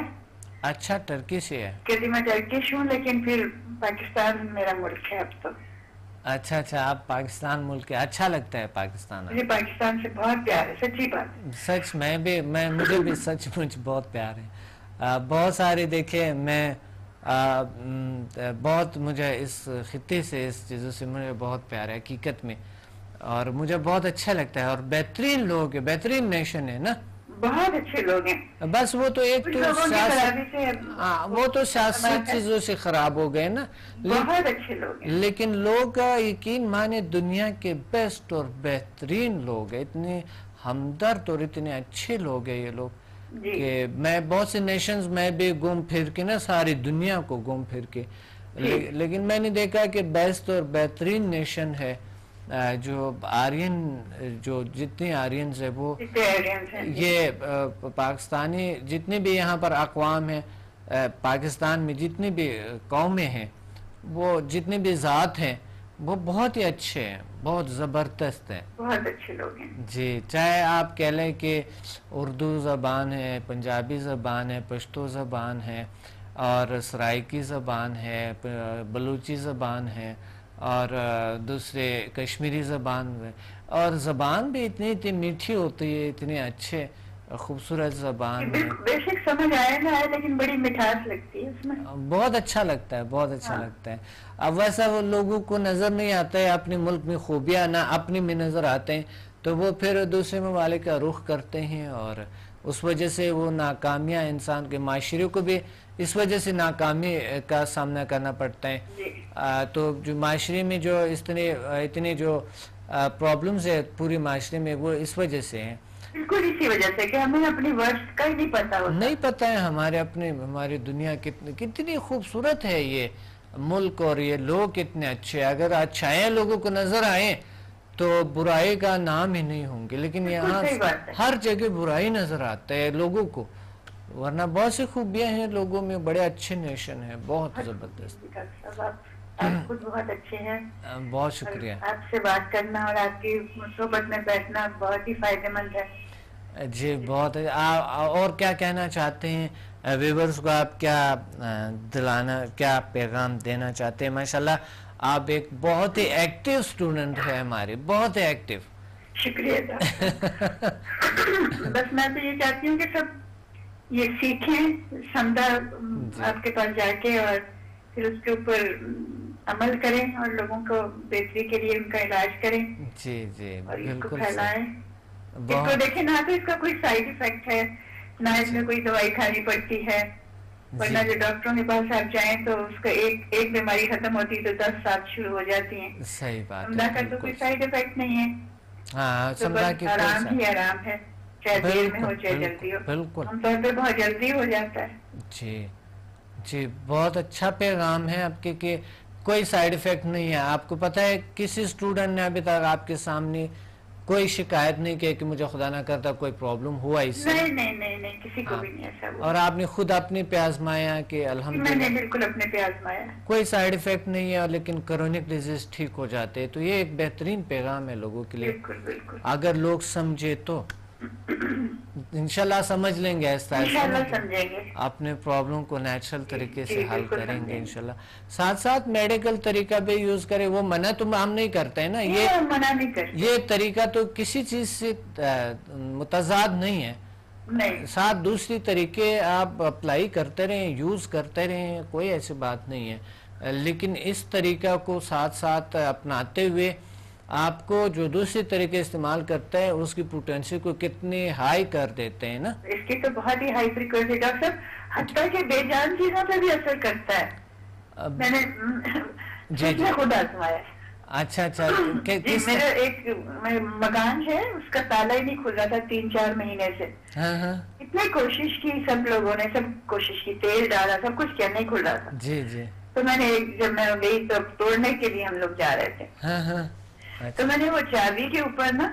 اچھا, ٹرکی سے ہے. کہ میں ٹرکش ہوں, لیکن پھر پاکستان میرا ملک ہے اب تو. اچھا, آپ پاکستان ملک ہے. اچھا لگتا ہے پاکستان؟ مجھے پاکستان سے بہت پیار ہے, سچی بات ہے. سچ, مجھے بھی سچ مجھ بہت پیار ہے. بہت سارے دیکھے, میں بہت مجھے اس خطے سے, اس چیزوں سے مجھے بہت پیار ہے حقیقت میں, اور مجھے بہت اچھا لگتا ہے. اور بہترین لوگ ہیں, بہترین نیشن ہے نا, بہت اچھے لوگ ہیں. بس وہ تو ایک تو سیاسی چیزوں سے خراب ہو گئے نا. بہت اچھے لوگ ہیں, لیکن لوگ کا یقین مانے دنیا کے بیسٹ اور بہترین لوگ ہیں, اتنے ہمدرد اور اتنے اچھے لوگ ہیں یہ لوگ, کہ میں بہت سے نیشنز میں بھی گھوم پھر کے نا, ساری دنیا کو گھوم پھر کے, لیکن میں نے دیکھا کہ بیسٹ اور بہترین نیشن ہے جو آرین, جو جتنے آرینز ہیں وہ یہ پاکستانی, جتنے بھی یہاں پر اقوام ہیں پاکستان میں, جتنے بھی قومیں ہیں, وہ جتنے بھی ذات ہیں, وہ بہت ہی اچھے ہیں, بہت زبردست ہیں, بہت اچھے لوگ ہیں. جی, چاہے آپ کہہ لیں کہ اردو زبان ہے, پنجابی زبان ہے, پشتو زبان ہے, اور سرائکی زبان ہے, بلوچی زبان ہے, اور دوسرے کشمیری زبان ہے, اور زبان بھی اتنی میٹھی ہوتی ہے, اتنے اچھے خوبصورت زبان ہے. بیشک سمجھ آئے نہ آئے, لیکن بڑی مٹھاس لگتی ہے اس میں. بہت اچھا لگتا ہے, بہت اچھا لگتا ہے. اب ویسا وہ لوگوں کو نظر نہیں آتا ہے, اپنے ملک میں خوبیاں نہ اپنے میں نظر آتے ہیں, تو وہ پھر دوسرے ممالک کا رخ کرتے ہیں, اور اس وجہ سے وہ ناکامیاں انسان کے معاشرے کو بھی اس وجہ سے ناکامی کا سامنا کرنا پڑتا ہے. تو جو معاشرے میں جو اتنے جو پرابلمز ہے پورے معاشرے میں, وہ اس وجہ سے ہیں. بالکل اسی وجہ سے کہ ہمیں اپنی ورث کا ہی نہیں پتا ہوتا. نہیں پتا ہے ہماری دنیا کتنی خوبصورت ہے یہ ملک, اور یہ لوگ کتنے اچھے. اگر اچھائیں لوگوں کو نظر آئیں تو برائی کا نام ہی نہیں ہوں گے, لیکن یہاں ہر جگہ برائی نظر آتا ہے لوگوں کو, ورنہ بہت سی خوبیاں ہیں لوگوں میں, بڑے اچھے نیشن ہیں, بہت زبردست. آپ خود بہت اچھے ہیں. بہت شکریہ. آپ سے بات کرنا اور آپ کی صحبت میں بیٹھنا بہت ہی فائدہ مند ہے. جی بہت. اور کیا کہنا چاہتے ہیں ویورز کو, آپ کیا پیغام دینا چاہتے ہیں؟ ماشاءاللہ آپ ایک بہت ہی ایکٹیو اسٹوڈنٹ ہے ہمارے, بہت ہی ایکٹیو. شکریہ. بس میں تو یہ چاہتی ہوں کہ سب یہ سیکھیں, سمدھا آپ کے پاس جا کے, اور پھر اس کے اوپر عمل کریں, اور لوگوں کو بہتری کے لیے ان کا علاج کریں. جی اور اس کو بالکل پھیلائیں. اس کو دیکھیں نہ تو اس کا کوئی سائڈ افیکٹ ہے نہ اس میں کوئی دوائی کھانی پڑتی ہے، ورنہ جو ڈاکٹروں کے پاس آپ جائیں تو اس کا ایک بیماری ختم ہوتی تو 10 سات شروع ہو جاتی ہیں. صحیح بات سمدھا کا تو کوئی سائڈ افیکٹ نہیں ہے. ہاں تو سمجھا بس کہ آرام ہی آرام ہے، چاہے دیر میں ہو چاہے جلدی ہو. بالکل ہم طور پہ بہت جلدی ہو جاتا ہے. جی جی بہت اچھا پیغام ہے آپ کے کہ کوئی سائیڈ ایفیکٹ نہیں ہے. آپ کو پتہ ہے کسی اسٹوڈنٹ نے ابھی تک آپ کے سامنے کوئی شکایت نہیں کی کہ مجھے خدا نہ کرتا کوئی پرابلم ہوا اس سے؟ نہیں کسی کو بھی نہیں ایسا ہوا. اور آپ نے خود اپنے پہ آزمایا کہ الحمدللہ میں نے بالکل اپنے پہ آزمایا، کوئی سائیڈ ایفیکٹ نہیں ہے، لیکن کرونک ڈیزیز ٹھیک ہو جاتے. تو یہ ایک بہترین پیغام ہے لوگوں کے لیے. بالکل اگر لوگ سمجھے تو انشاءاللہ سمجھ لیں گے، انشاءاللہ سمجھیں گے، اپنے پرابلم کو نیچرل طریقے سے حل کریں گے انشاءاللہ. ساتھ ساتھ میڈیکل طریقہ بھی یوز کرے، وہ منع تو ہم نہیں کرتے ہیں نا، یہ منع نہیں کرتے. یہ طریقہ تو کسی چیز سے متضاد نہیں ہے. ساتھ دوسری طریقے آپ اپلائی کرتے رہیں، یوز کرتے رہیں، کوئی ایسی بات نہیں ہے. لیکن اس طریقہ کو ساتھ ساتھ اپناتے ہوئے آپ کو جو دوسری طریقے استعمال کرتا ہے اس کی پوٹینشل کو کتنے ہائی کر دیتے ہیں نا. اس کی تو بہت ہی ہائی فریکوینسی ڈاکٹر صاحب، حتیٰ کہ بے جان چیزوں پہ بھی اثر کرتا ہے. میں نے خود آزمایا. اچھا جی میرا ایک مکان ہے، اس کا تالا ہی نہیں کھل رہا تھا 3-4 مہینے سے. اتنی کوشش کی، سب لوگوں نے سب کوشش کی، تیل ڈالا، سب کچھ کیا، نہیں کھل رہا تھا. جی تو میں نے جب میں گئی تو توڑنے کے لیے ہم لوگ جا رہے تھے، تو میں نے وہ چابی کے اوپر نا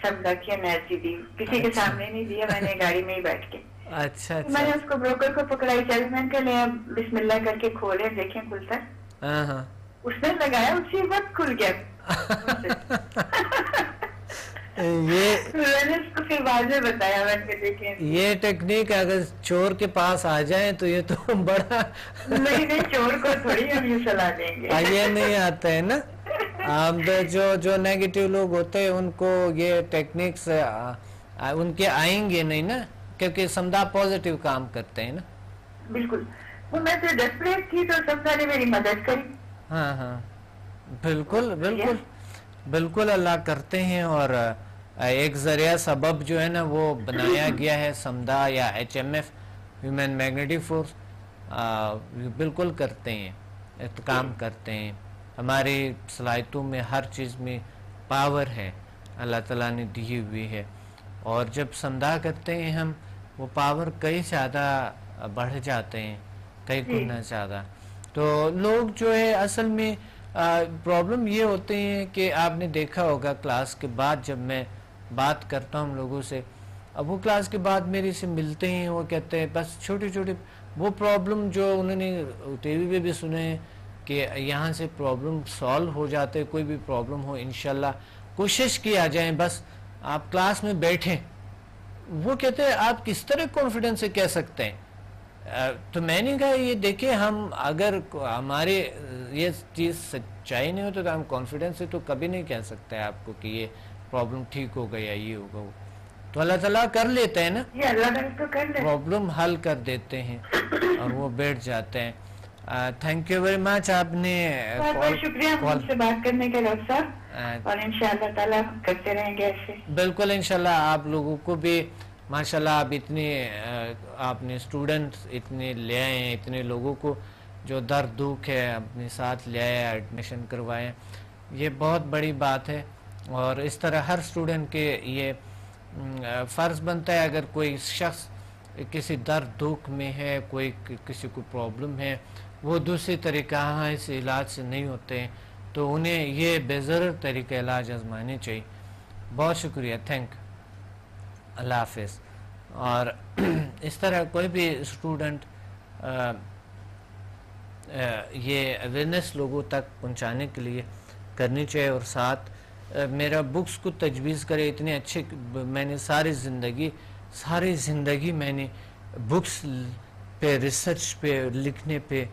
سب رکھے نیچی دی، کسی کے سامنے نہیں دیا، میں نے گاڑی میں ہی بیٹھ کے. اچھا میں نے اس کو بروکر کو پکڑائی، چابی میں نے لیا، بسم اللہ کر کے کھولے، دیکھیں کھلتا ہے. اس نے لگایا، اسی وقت کھل گیا. میں نے اس کو پھر بعد میں بتایا، میں نے دیکھیں یہ ٹیکنیک اگر چور کے پاس آ جائیں تو یہ تو بڑا نہیں چور کو تھوڑی ہم یہ صلاح دیں گے. یہ نہیں آتا ہے نا. جو نیگیٹو لوگ ہوتے ہیں ان کو یہ ٹیکنیکس ان کے آئیں گے نہیں نا، کیونکہ سمدھا پازیٹیو کام کرتے ہیں نا. بالکل. وہ میں تو ڈسپلیٹ تھی تو سمدھا نے میری مدد کری. ہاں بالکل اللہ کرتے ہیں. اور ایک ذریعہ سبب جو ہے نا وہ بنایا گیا ہے سمدھا یا HMF ہیومن میگنیٹک فورس، بالکل کرتے ہیں، کام کرتے ہیں. ہماری صلاحیتوں میں ہر چیز میں پاور ہے، اللہ تعالیٰ نے دی ہوئی ہے. اور جب سمدھا کرتے ہیں ہم، وہ پاور کئی زیادہ بڑھ جاتے ہیں، کئی گنا زیادہ. تو لوگ جو ہے اصل میں پرابلم یہ ہوتے ہیں کہ آپ نے دیکھا ہوگا کلاس کے بعد جب میں بات کرتا ہوں لوگوں سے، اب وہ کلاس کے بعد میرے سے ملتے ہیں، وہ کہتے ہیں بس چھوٹی وہ پرابلم جو انہوں نے ٹی وی پہ بھی سنے ہیں کہ یہاں سے پرابلم سالو ہو جاتے. کوئی بھی پرابلم ہو انشاءاللہ کوشش کیا جائیں، بس آپ کلاس میں بیٹھیں. وہ کہتے ہیں آپ کس طرح کانفیڈنس سے کہہ سکتے ہیں؟ تو میں نے کہا یہ دیکھیں، ہم اگر ہمارے یہ چیز سچائی نہیں ہوتی تو ہم کانفیڈنس سے تو کبھی نہیں کہہ سکتے آپ کو کہ یہ پرابلم ٹھیک ہوگا یا یہ ہوگا. وہ تو اللہ تعالیٰ کر لیتے ہیں نا، پرابلم حل کر دیتے ہیں اور وہ بیٹھ جاتے ہیں. تھینک یو ویری مچ. آپ نے بہت شکریہ مجھ سے بات کرنے کے ڈاکٹر صاحب، اور انشاءاللہ تعالیٰ کرتے رہیں گے ایسے. بالکل انشاءاللہ. آپ لوگوں کو بھی ماشاءاللہ آپ آپ نے اسٹوڈنٹ اتنے لے آئے ہیں، اتنے لوگوں کو جو درد دکھ ہے اپنے ساتھ لے آئے، ایڈمیشن کروائے، یہ بہت بڑی بات ہے. اور اس طرح ہر اسٹوڈنٹ کے یہ فرض بنتا ہے، اگر کوئی شخص کسی درد دکھ میں ہے، کسی کو پرابلم ہے، وہ دوسری طریقہ اس علاج سے نہیں ہوتے ہیں، تو انہیں یہ بے ضرر طریقہ علاج آزمانے چاہیے. بہت شکریہ. تھینک. اللہ حافظ. اور اس طرح کوئی بھی اسٹوڈنٹ یہ اویئرنیس لوگوں تک پہنچانے کے لیے کرنی چاہیے، اور ساتھ میرا بکس کو تجویز کرے. اتنے اچھے میں نے ساری زندگی میں نے بکس پہ، ریسرچ پہ، لکھنے پہ،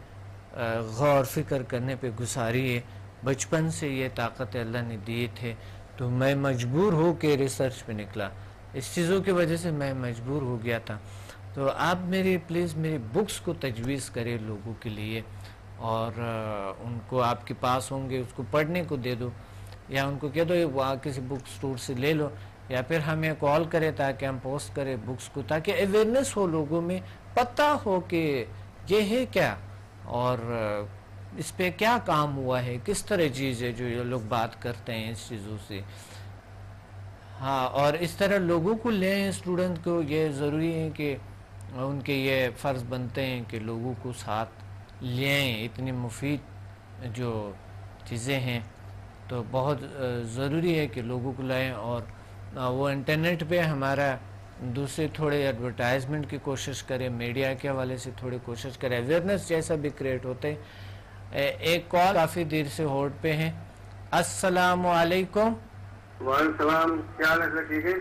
غور فکر کرنے پہ گزاری ہے. بچپن سے یہ طاقت اللہ نے دیے تھے، تو میں مجبور ہو کے ریسرچ پہ نکلا. اس چیزوں کی وجہ سے میں مجبور ہو گیا تھا. تو آپ پلیز میری بکس کو تجویز کرے لوگوں کے لیے، اور ان کو آپ کے پاس ہوں گے اس کو پڑھنے کو دے دو، یا ان کو کہہ دو وہاں کسی بک سٹور سے لے لو. یا پھر ہمیں کال کرے تاکہ ہم پوسٹ کریں بکس کو، تاکہ اویئرنیس ہو، لوگوں میں پتہ ہو کہ یہ ہے کیا اور اس پہ کیا کام ہوا ہے، کس طرح چیز ہے جو یہ لوگ بات کرتے ہیں اس چیزوں سے. ہاں، اور اس طرح لوگوں کو لیں، اسٹوڈنٹ کو یہ ضروری ہے کہ ان کے یہ فرض بنتے ہیں کہ لوگوں کو ساتھ لیں. اتنی مفید جو چیزیں ہیں تو بہت ضروری ہے کہ لوگوں کو لائیں. اور وہ انٹرنیٹ پہ ہمارا دوسرے تھوڑے ایڈورٹائزمنٹ کی کوشش کریں، میڈیا کے حوالے سے تھوڑی کوشش کریں، اویئرنیس جیسا بھی کریٹ ہوتے ہیں. ایک کال کافی دیر سے ہولڈ پہ ہیں. السلام علیکم. وعلیکم السلام، کیا حال ہے سر؟ ٹھیک ہے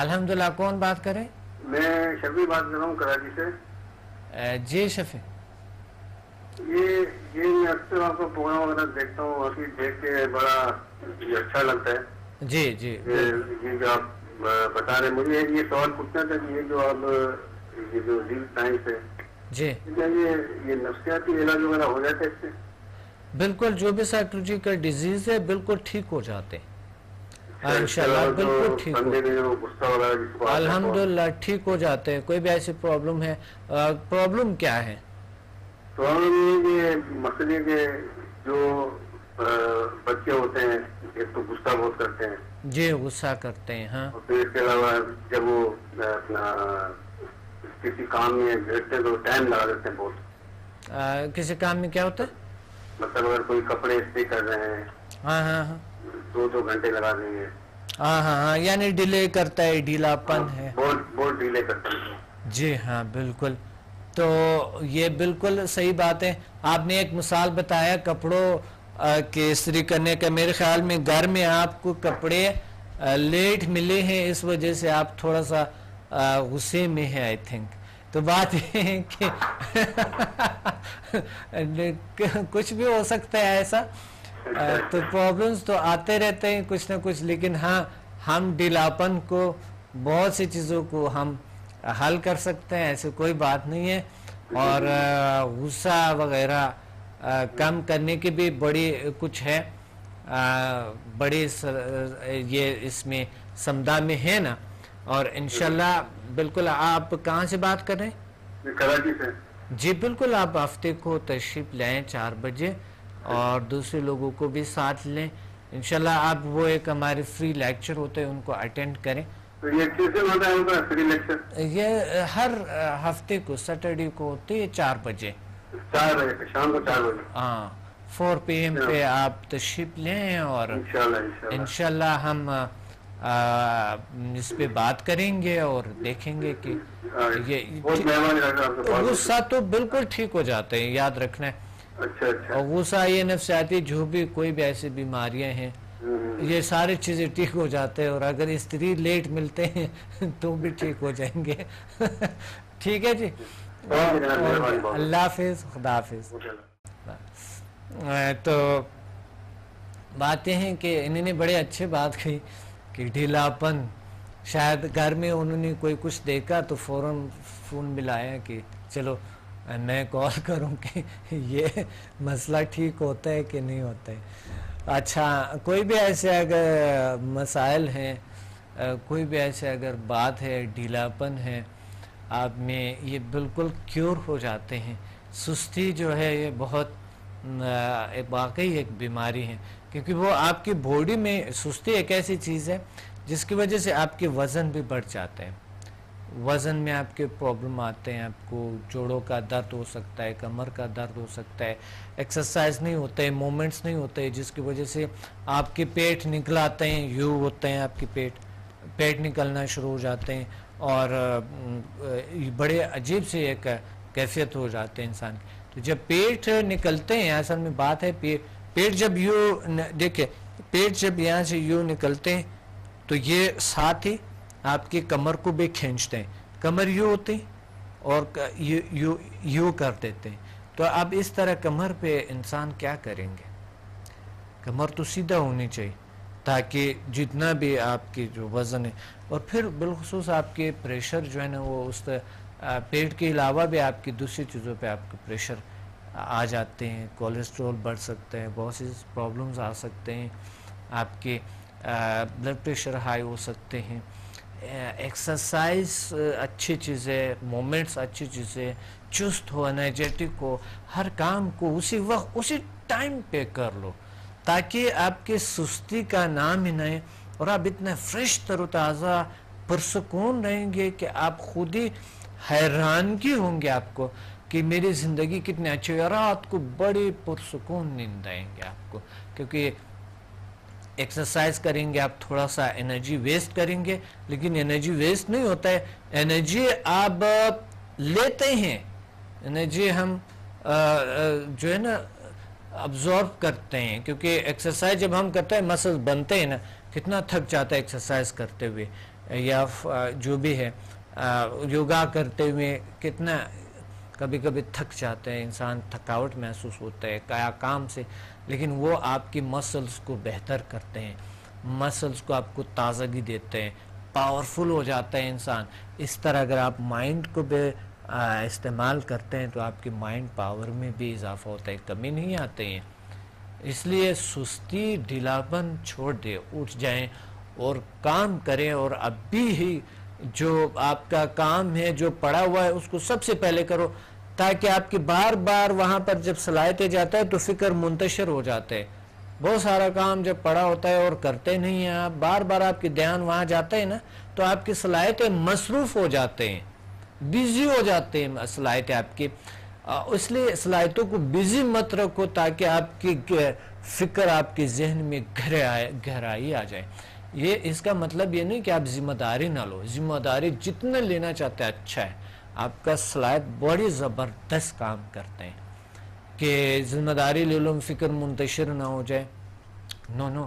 الحمدللہ. کون بات کریں؟ میں شفیع بات کر رہا ہوں کراچی سے. جی شفیع. یہ میں اکثر آپ کا پروگرام وغیرہ دیکھتا ہوں، آپ کی دیکھ کے بڑا اچھا لگتا ہے. جی جی یہ جو آپ بتا رہے ہیں، مجھے یہ سوال پوچھنا تھا کہ یہ جو آپ یہ جو ریل سائنس ہے جی، کیا یہ نفسیاتی علاج وغیرہ ہو جاتا ہے اس سے؟ بالکل. جو بھی سائیکولوجیکل ڈیزیز ہے بالکل ٹھیک ہو جاتے ہیں انشاءاللہ، بالکل ٹھیک ہو، الحمدللہ ٹھیک ہو جاتے ہیں. کوئی بھی ایسی پرابلم ہے؟ پرابلم کیا ہے؟ پرابلم یہ مسئلے کے جو بچے ہوتے ہیں ایک تو غصہ بہت کرتے ہیں. جی غصہ کرتے ہیں. ہاں، اور پھر اس کے علاوہ جب وہ اپنا کسی کام میں بیٹھتے ہیں تو ٹائم لگا دیتے ہیں بہت. کسی کام میں کیا ہوتا ہے؟ مطلب اگر کوئی کپڑے استری کر رہے ہیں، ہاں ہاں ہاں 2 گھنٹے لگا دیں گے. ہاں ہاں ہاں، یعنی ڈیلے کرتا ہے، ڈھیلا پن ہے. بہت ڈیلے کرتا ہے. جی ہاں بالکل. تو یہ بالکل صحیح بات ہے. آپ نے ایک مثال بتایا کپڑوں کے استری کرنے کا. میرے خیال میں گھر میں آپ کو کپڑے لیٹ ملے ہیں، اس وجہ سے آپ تھوڑا سا غصے میں ہیں آئی تھنک. تو بات یہ ہے کہ کچھ بھی ہو سکتا ہے ایسا. تو پرابلمس تو آتے رہتے ہیں کچھ نہ کچھ، لیکن ہاں ہم ڈھیلاپن کو، بہت سی چیزوں کو ہم حل کر سکتے ہیں، ایسے کوئی بات نہیں ہے. اور غصہ وغیرہ کم کرنے کی بھی بڑی کچھ ہے، بڑی یہ اس میں سمدہ میں ہے نا. اور انشاءاللہ بالکل. آپ کہاں سے بات کر رہے ہیں؟ کراچی سے. جی بالکل. آپ ہفتے کو تشریف لائیں 4 بجے اور دوسرے لوگوں کو بھی ساتھ لیں انشاءاللہ. آپ وہ ایک ہمارے فری لیکچر ہوتے ہیں ان کو اٹینڈ کریں. تو یہ کیسے ہوتا ہے ان کا فری لیکچر؟ یہ ہر ہفتے کو سیٹرڈے کو ہوتی ہے 4 بجے، 4 بجے شام کو 4 بجے. ہاں 4 PM پہ آپ تشریف لیں اور انشاءاللہ ہم اس پہ بات کریں گے اور دیکھیں گے کہ یہ غصہ تو بالکل ٹھیک ہو جاتے ہیں، یاد رکھنا ہے. اور غصہ یہ نفسیاتی جو بھی کوئی بھی ایسی بیماریاں ہیں یہ ساری چیزیں ٹھیک ہو جاتے ہیں. اور اگر استری لیٹ ملتے ہیں تو بھی ٹھیک ہو جائیں گے. ٹھیک ہے جی. اللہ حافظ. خدا حافظ. تو بات یہ ہے کہ انہوں نے بڑے اچھے بات کہی کہ ڈھیلاپن، شاید گھر میں انہوں نے کوئی کچھ دیکھا تو فوراً فون ملایا کہ چلو میں کال کروں کہ یہ مسئلہ ٹھیک ہوتا ہے کہ نہیں ہوتا ہے. اچھا، کوئی بھی ایسے اگر مسائل ہیں، کوئی بھی ایسے اگر بات ہے، ڈھیلاپن ہے آپ میں، یہ بالکل کیور ہو جاتے ہیں. سستی جو ہے یہ بہت واقعی ایک بیماری ہے، کیونکہ وہ آپ کی باڈی میں سستی ایک ایسی چیز ہے جس کی وجہ سے آپ کے وزن بھی بڑھ جاتے ہیں. وزن میں آپ کے پرابلم آتے ہیں، آپ کو جوڑوں کا درد ہو سکتا ہے، کمر کا درد ہو سکتا ہے، ایکسرسائز نہیں ہوتے، مومنٹس نہیں ہوتے، جس کی وجہ سے آپ کے پیٹ نکل آتے ہیں، یوں ہوتے ہیں آپ کے پیٹ نکلنا شروع ہو جاتے ہیں اور بڑے عجیب سے ایک کیفیت ہو جاتے ہیں انسان کی. تو جب پیٹ نکلتے ہیں، اصل میں بات ہے پیٹ جب یوں دیکھیں، پیٹ جب یہاں سے یوں نکلتے ہیں تو یہ ساتھ ہی آپ کی کمر کو بھی کھینچتے ہیں، کمر یوں ہوتی اور یوں کر دیتے ہیں. تو اب اس طرح کمر پہ انسان کیا کریں گے؟ کمر تو سیدھا ہونی چاہیے تاکہ جتنا بھی آپ کی جو وزن ہے، اور پھر بالخصوص آپ کے پریشر جو ہے نا وہ اس پیٹ کے علاوہ بھی آپ کی دوسری چیزوں پہ آپ کے پریشر آ جاتے ہیں، کولیسٹرول بڑھ سکتے ہیں، بہت سی پرابلمز آ سکتے ہیں آپ کے. بلڈ پریشر ہائی ہو سکتے ہیں. ایکسرسائز اچھی چیز ہے, مومنٹس اچھی چیز ہے, چست ہو, انرجیٹک ہو, ہر کام کو اسی وقت اسی ٹائم پہ کر لو تاکہ آپ کی سستی کا نام ہی نہیں, اور آپ اتنے فریش تر و تازہ پرسکون رہیں گے کہ آپ خود ہی حیرانگی ہوں گے آپ کو کہ میری زندگی کتنی اچھی ہے. رات کو بڑی پرسکون نیند آئیں گے آپ کو, کیونکہ ایکسرسائز کریں گے, آپ تھوڑا سا انرجی ویسٹ کریں گے, لیکن انرجی ویسٹ نہیں ہوتا ہے, انرجی آپ لیتے ہیں, انرجی ہم جو ہے نا ابزارب کرتے ہیں, کیونکہ ایکسرسائز جب ہم کرتے ہیں مسلز بنتے ہیں نا, کتنا تھک جاتا ہے ایکسرسائز کرتے ہوئے یا جو بھی ہے یوگا کرتے ہوئے, کتنا کبھی کبھی تھک جاتے ہیں انسان, تھکاوٹ محسوس ہوتا ہے کام سے, لیکن وہ آپ کی مسلز کو بہتر کرتے ہیں, مسلز کو آپ کو تازگی دیتے ہیں, پاورفل ہو جاتا ہے انسان. اس طرح اگر آپ مائنڈ کو بھی استعمال کرتے ہیں تو آپ کی مائنڈ پاور میں بھی اضافہ ہوتا ہے, کمی نہیں آتے ہیں. اس لیے سستی ڈھیلاپن چھوڑ دے, اٹھ جائیں اور کام کریں, اور ابھی ہی جو آپ کا کام ہے جو پڑا ہوا ہے اس کو سب سے پہلے کرو, تاکہ آپ کی بار بار وہاں پر جب صلاحیتیں جاتا ہے تو فکر منتشر ہو جاتے ہے. بہت سارا کام جب پڑا ہوتا ہے اور کرتے نہیں ہیں آپ, بار بار آپ کی دھیان وہاں جاتا ہے نا, تو آپ کی صلاحیتیں مصروف ہو جاتے ہیں, بیزی ہو جاتے ہیں صلاحیتیں آپ کی. اس لیے صلاحیتوں کو بیزی مت رکھو تاکہ آپ کی فکر آپ کے ذہن میں گہرائی آ جائے. یہ اس کا مطلب یہ نہیں کہ آپ ذمہ داری نہ لو, ذمہ داری جتنا لینا چاہتے ہیں اچھا ہے, آپ کا صلاحیت بڑی زبردست کام کرتے ہیں کہ ذمہ داری لے لو, فکر منتشر نہ ہو جائے. نو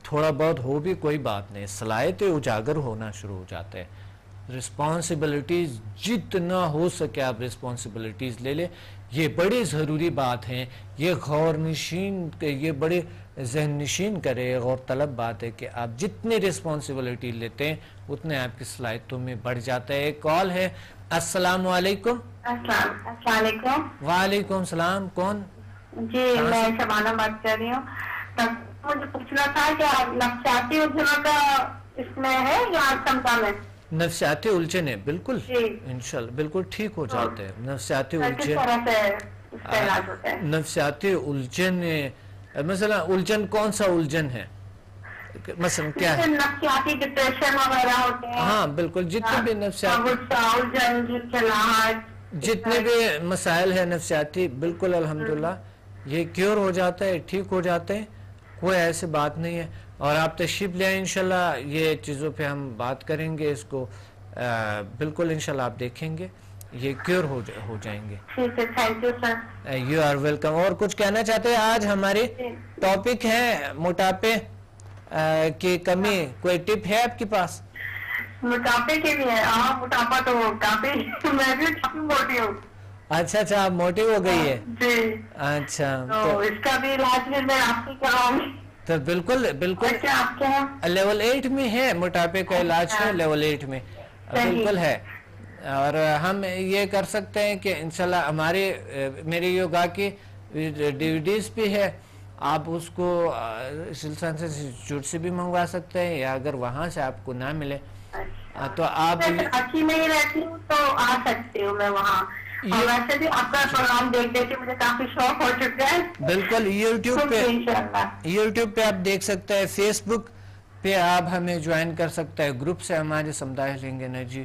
تھوڑا بہت ہو بھی کوئی بات نہیں, صلاحیتیں اجاگر ہونا شروع ہو جاتے ہیں. رسپانسبلٹیز جتنا ہو سکے آپ رسپانسبلٹیز لے لیں, یہ بڑی ضروری بات ہے, یہ غور نشین, یہ بڑے ذہن نشین کرے, غور طلب بات ہے کہ آپ جتنی رسپانسبلٹی لیتے ہیں اتنے آپ کی صلاحیتوں میں بڑھ جاتا ہے. ایک کال ہے. السلام علیکم. السلام علیکم. وعلیکم السلام. کون؟ جی میں شبانہ بات کر رہی ہوں. مجھے پوچھنا تھا کہ نفسیاتی الجھنوں کا اس میں ہے یا سمتا میں؟ نفسیاتی الجھن ہے, بالکل انشاءاللہ بالکل ٹھیک ہو جاتے ہیں. نفسیاتی نفسیاتی الجھن مثلا الجھن کون سا الجھن ہے, مثلا کیا ہے؟ نفسیاتی ڈپریشن وغیرہ ہوتے ہیں. ہاں بالکل, جتنے بھی نفسیاتی جتنے بھی مسائل ہیں نفسیاتی, بالکل الحمدللہ یہ کیور ہو جاتا ہے, ٹھیک ہو جاتے ہیں, کوئی ایسی بات نہیں ہے. اور آپ تشریف لے آئیں, انشاءاللہ یہ چیزوں پہ ہم بات کریں گے, اس کو بالکل انشاءاللہ آپ دیکھیں گے یہ کیور ہو جائیں گے. Thank you sir. You are welcome. اور کچھ کہنا چاہتے ہیں؟ آج ہماری ٹاپک ہے موٹاپے کی کمی, کوئی ٹپ ہے آپ کے پاس؟ موٹاپے کے لیے موٹاپا تو کافی, میں بھی کافی موٹی ہوں. اچھا آپ موٹی ہو گئی ہے جی. اچھا تو اس کا بھی علاج میں آپ کی کراؤں گی. تو بالکل لیول 8 میں ہے, موٹاپے کا علاج ہے لیول 8 میں, بالکل ہے. اور ہم یہ کر سکتے ہیں کہ انشاءاللہ میری یوگا کی ڈیویڈیز بھی ہے, آپ اس کو سلسان سے انسٹیٹیوٹ سے بھی منگوا سکتے ہیں, یا اگر وہاں سے آپ کو نہ ملے تو آپ اچھی نہیں رہتی ہوں تو آ سکتی ہوں میں وہاں. اور ویسے بھی آپ کا پروگرام دیکھ کے مجھے کافی شوق ہو چکا ہے. بالکل یوٹیوب پہ آپ دیکھ سکتے ہیں, فیس بک پہ آپ ہمیں جوائن کر سکتے ہیں, گروپ سے ہمارے سمدائے ہیلنگ انرجی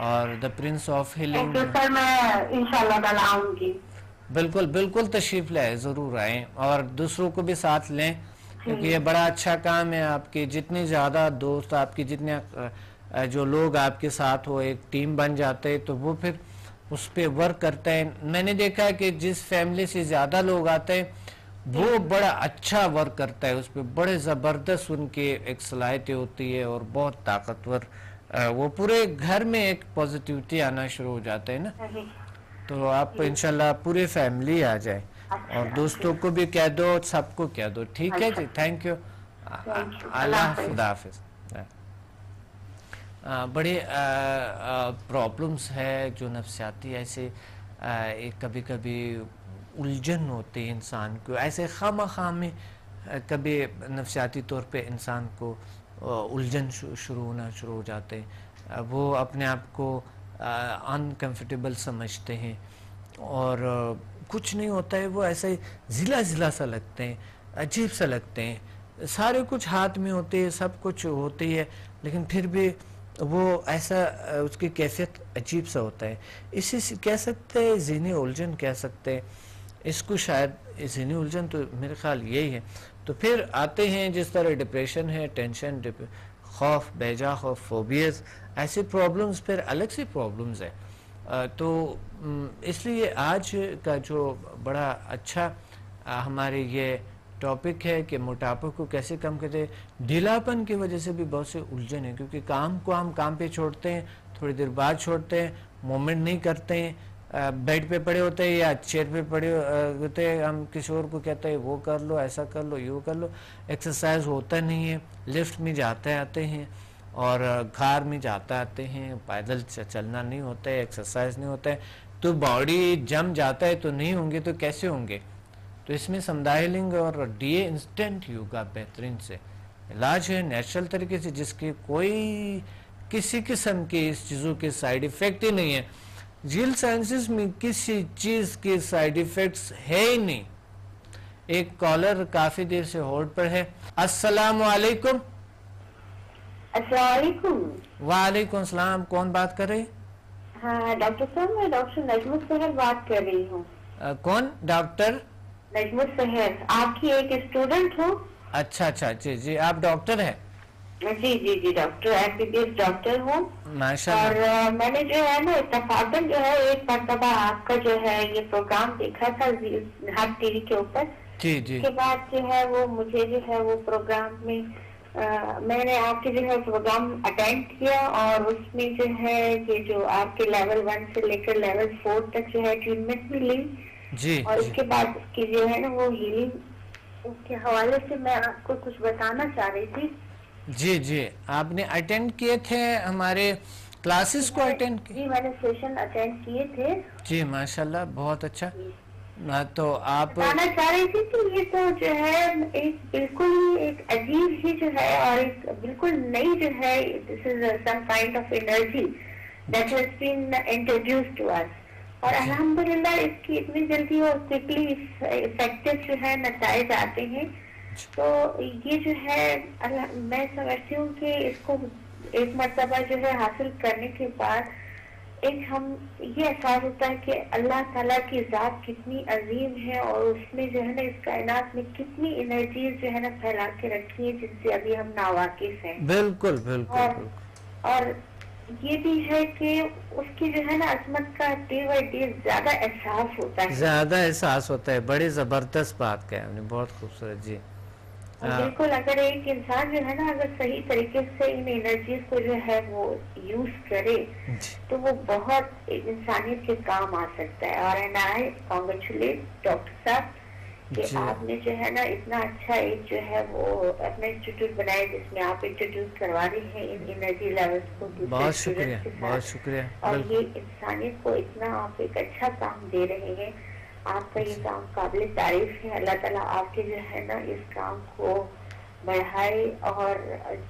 اور دا پرنس آف ہیلنگ. سر میں انشاءاللہ کل آؤں گی. بالکل تشریف لائیں, ضرور آئیں, اور دوسروں کو بھی ساتھ لیں, کیونکہ یہ بڑا اچھا کام ہے. آپ کی جتنی زیادہ دوست, آپ کی جتنے جو لوگ آپ کے ساتھ ہو, ایک ٹیم بن جاتے ہیں, تو وہ پھر اس پہ ورک کرتے ہیں. میں نے دیکھا کہ جس فیملی سے زیادہ لوگ آتے ہیں وہ بڑا اچھا ورک کرتا ہے, اس پہ بڑے زبردست ان کی ایک صلاحیتیں ہوتی ہے اور بہت طاقتور, وہ پورے گھر میں ایک پازیٹیوٹی آنا شروع ہو جاتا ہے نا. تو آپ انشاءاللہ پورے فیملی آ جائیں, اور دوستوں کو بھی کہہ دو, سب کو کہہ دو. ٹھیک ہے جی, تھینک یو. اللہ خدا حافظ. بڑے پرابلمس ہے جو نفسیاتی, ایسے کبھی الجھن ہوتے ہیں انسان کو, ایسے خواہ میں کبھی نفسیاتی طور پہ انسان کو الجھن شروع ہونا شروع ہو جاتے ہیں، وہ اپنے آپ کو انکمفرٹیبل سمجھتے ہیں اور کچھ نہیں ہوتا ہے، وہ ایسا ہی ضلع ضلع سا لگتے ہیں، عجیب سا لگتے ہیں، سارے کچھ ہاتھ میں ہوتے ہیں، سب کچھ ہوتی ہے، لیکن پھر بھی وہ ایسا اس کی کیفیت عجیب سا ہوتا ہے. اسی سے کہہ سکتے ہیں ذہنی الجھن کہہ سکتے ہیں اس کو، شاید ذہنی الجھن تو میرے خیال یہی ہے. تو پھر آتے ہیں جس طرح ڈپریشن ہے، ٹینشن، خوف، بیجا خوف، فوبیاز، ایسے پرابلمز پھر الگ سے پرابلمز ہیں. تو اس لیے آج کا جو بڑا اچھا ہمارے یہ ٹاپک ہے کہ موٹاپے کو کیسے کم کرتے ہیں. ڈھیلاپن کی وجہ سے بھی بہت سے الجھن ہیں، کیونکہ کام کو ہم کام پہ چھوڑتے ہیں، تھوڑی دیر بعد چھوڑتے ہیں، مومنٹ نہیں کرتے ہیں، بیڈ پہ پڑے ہوتے ہیں یا چیئر پہ پڑے ہوتے ہیں، ہم کسی اور کو کہتے ہیں وہ کر لو، ایسا کر لو، یہ کر لو، ایکسرسائز ہوتا نہیں ہے، لفٹ میں جاتے آتے ہیں اور گھر میں جاتے آتے ہیں، پیدل چلنا نہیں ہوتا ہے، ایکسرسائز نہیں ہوتا ہے، تو باڈی جم جاتا ہے تو نہیں ہوں گے تو کیسے ہوں گے. تو اس میں سمدائلنگ اور ڈی اے انسٹنٹ یوگا بہترین سے علاج ہے، نیچرل طریقے سے، جس کی کوئی کسی قسم کے اس چیزوں کے سائیڈ ایفیکٹ ہی نہیں ہے. جیل سائنسز میں کسی چیز کے سائیڈ ایفیکٹس ہے ہی نہیں. ایک کالر کافی دیر سے ہولڈ پر ہے. السلام علیکم. السلام علیکم. وعلیکم السلام. کون بات کر رہی؟ ہاں ڈاکٹر صاحب، میں ڈاکٹر نجم السحر بات کر رہی ہوں. کون ڈاکٹر؟ نجم السحر، آپ کی ایک اسٹوڈنٹ ہوں. اچھا اچھا، جی جی، آپ ڈاکٹر ہیں؟ جی جی جی doctor, M B B S doctor ہوں. ماشاء اور اللہ. میں نے جو ہے نا اتفاقاً جو ہے ایک مرتبہ آپ کا جو ہے یہ پروگرام دیکھا تھا ہب ٹی وی کے اوپر. جی جی. اس کے بعد جو ہے وہ مجھے جو ہے وہ پروگرام میں میں نے آپ کے جو ہے پروگرام اٹینڈ کیا، اور اس میں جو ہے یہ جو آپ کے لیول 1 سے لے کر لیول 4 تک جو ہے ٹریٹمنٹ ملی. جی. اور اس کے بعد اس کی جو ہے نا وہ ہیلنگ کے حوالے سے میں آپ کو کچھ بتانا چاہ رہی تھی. جی جی، آپ نے اٹینڈ کیے تھے ہمارے کلاسز کو اٹینڈ کیے؟ جی میں نے سیشن اٹینڈ کیے تھے. جی ماشاءاللہ، بہت اچھا. تو آپ بتانا چاہ رہی تھی کہ یہ تو جو ہے ایک بالکل ایک عجیب ہی جو ہے اور ایک بالکل نئی جو ہے this is some kind of energy that has been introduced to us. اور الحمدللہ اس کی اتنی جلدی اور کوئکلی افیکٹو جو ہے نتائج آتے ہیں. تو یہ جو ہے میں سمجھتی ہوں کہ اس کو ایک مرتبہ جو ہے حاصل کرنے کے بعد ایک ہم یہ احساس ہوتا ہے کہ اللہ تعالیٰ کی ذات کتنی عظیم ہے، اور اس نے جو ہے نا اس کائنات میں کتنی انرجیز جو ہے نا پھیلا کے رکھی ہیں جن سے ابھی ہم ناواقف ہیں. بالکل بالکل. اور یہ بھی ہے کہ اس کی جو ہے نا عظمت کا ڈے بائی ڈے زیادہ احساس ہوتا ہے. زیادہ احساس ہوتا ہے. بڑی زبردست بات کہی آپ نے، بہت خوبصورت. جی بالکل. اگر ایک انسان جو ہے نا اگر صحیح طریقے سے ان انرجیز کو جو ہے وہ یوز کرے تو وہ بہت انسانیت کے کام آ سکتا ہے. اور آئی کانگریچولیٹ ڈاکٹر صاحب کہ آپ نے جو ہے نا اتنا اچھا ایک جو ہے وہ اپنا انسٹیٹیوٹ بنایا جس میں آپ انٹروڈیوس کروا رہے ہیں ان انرجی لیولز کو. بہت شکریہ، بہت شکریہ. اور یہ انسانیت کو اتنا آپ ایک اچھا کام دے رہے ہیں. آپ کا یہ کام قابل تعریف ہے. اللہ تعالیٰ آپ کے جو ہے نا اس کام کو بڑھائے اور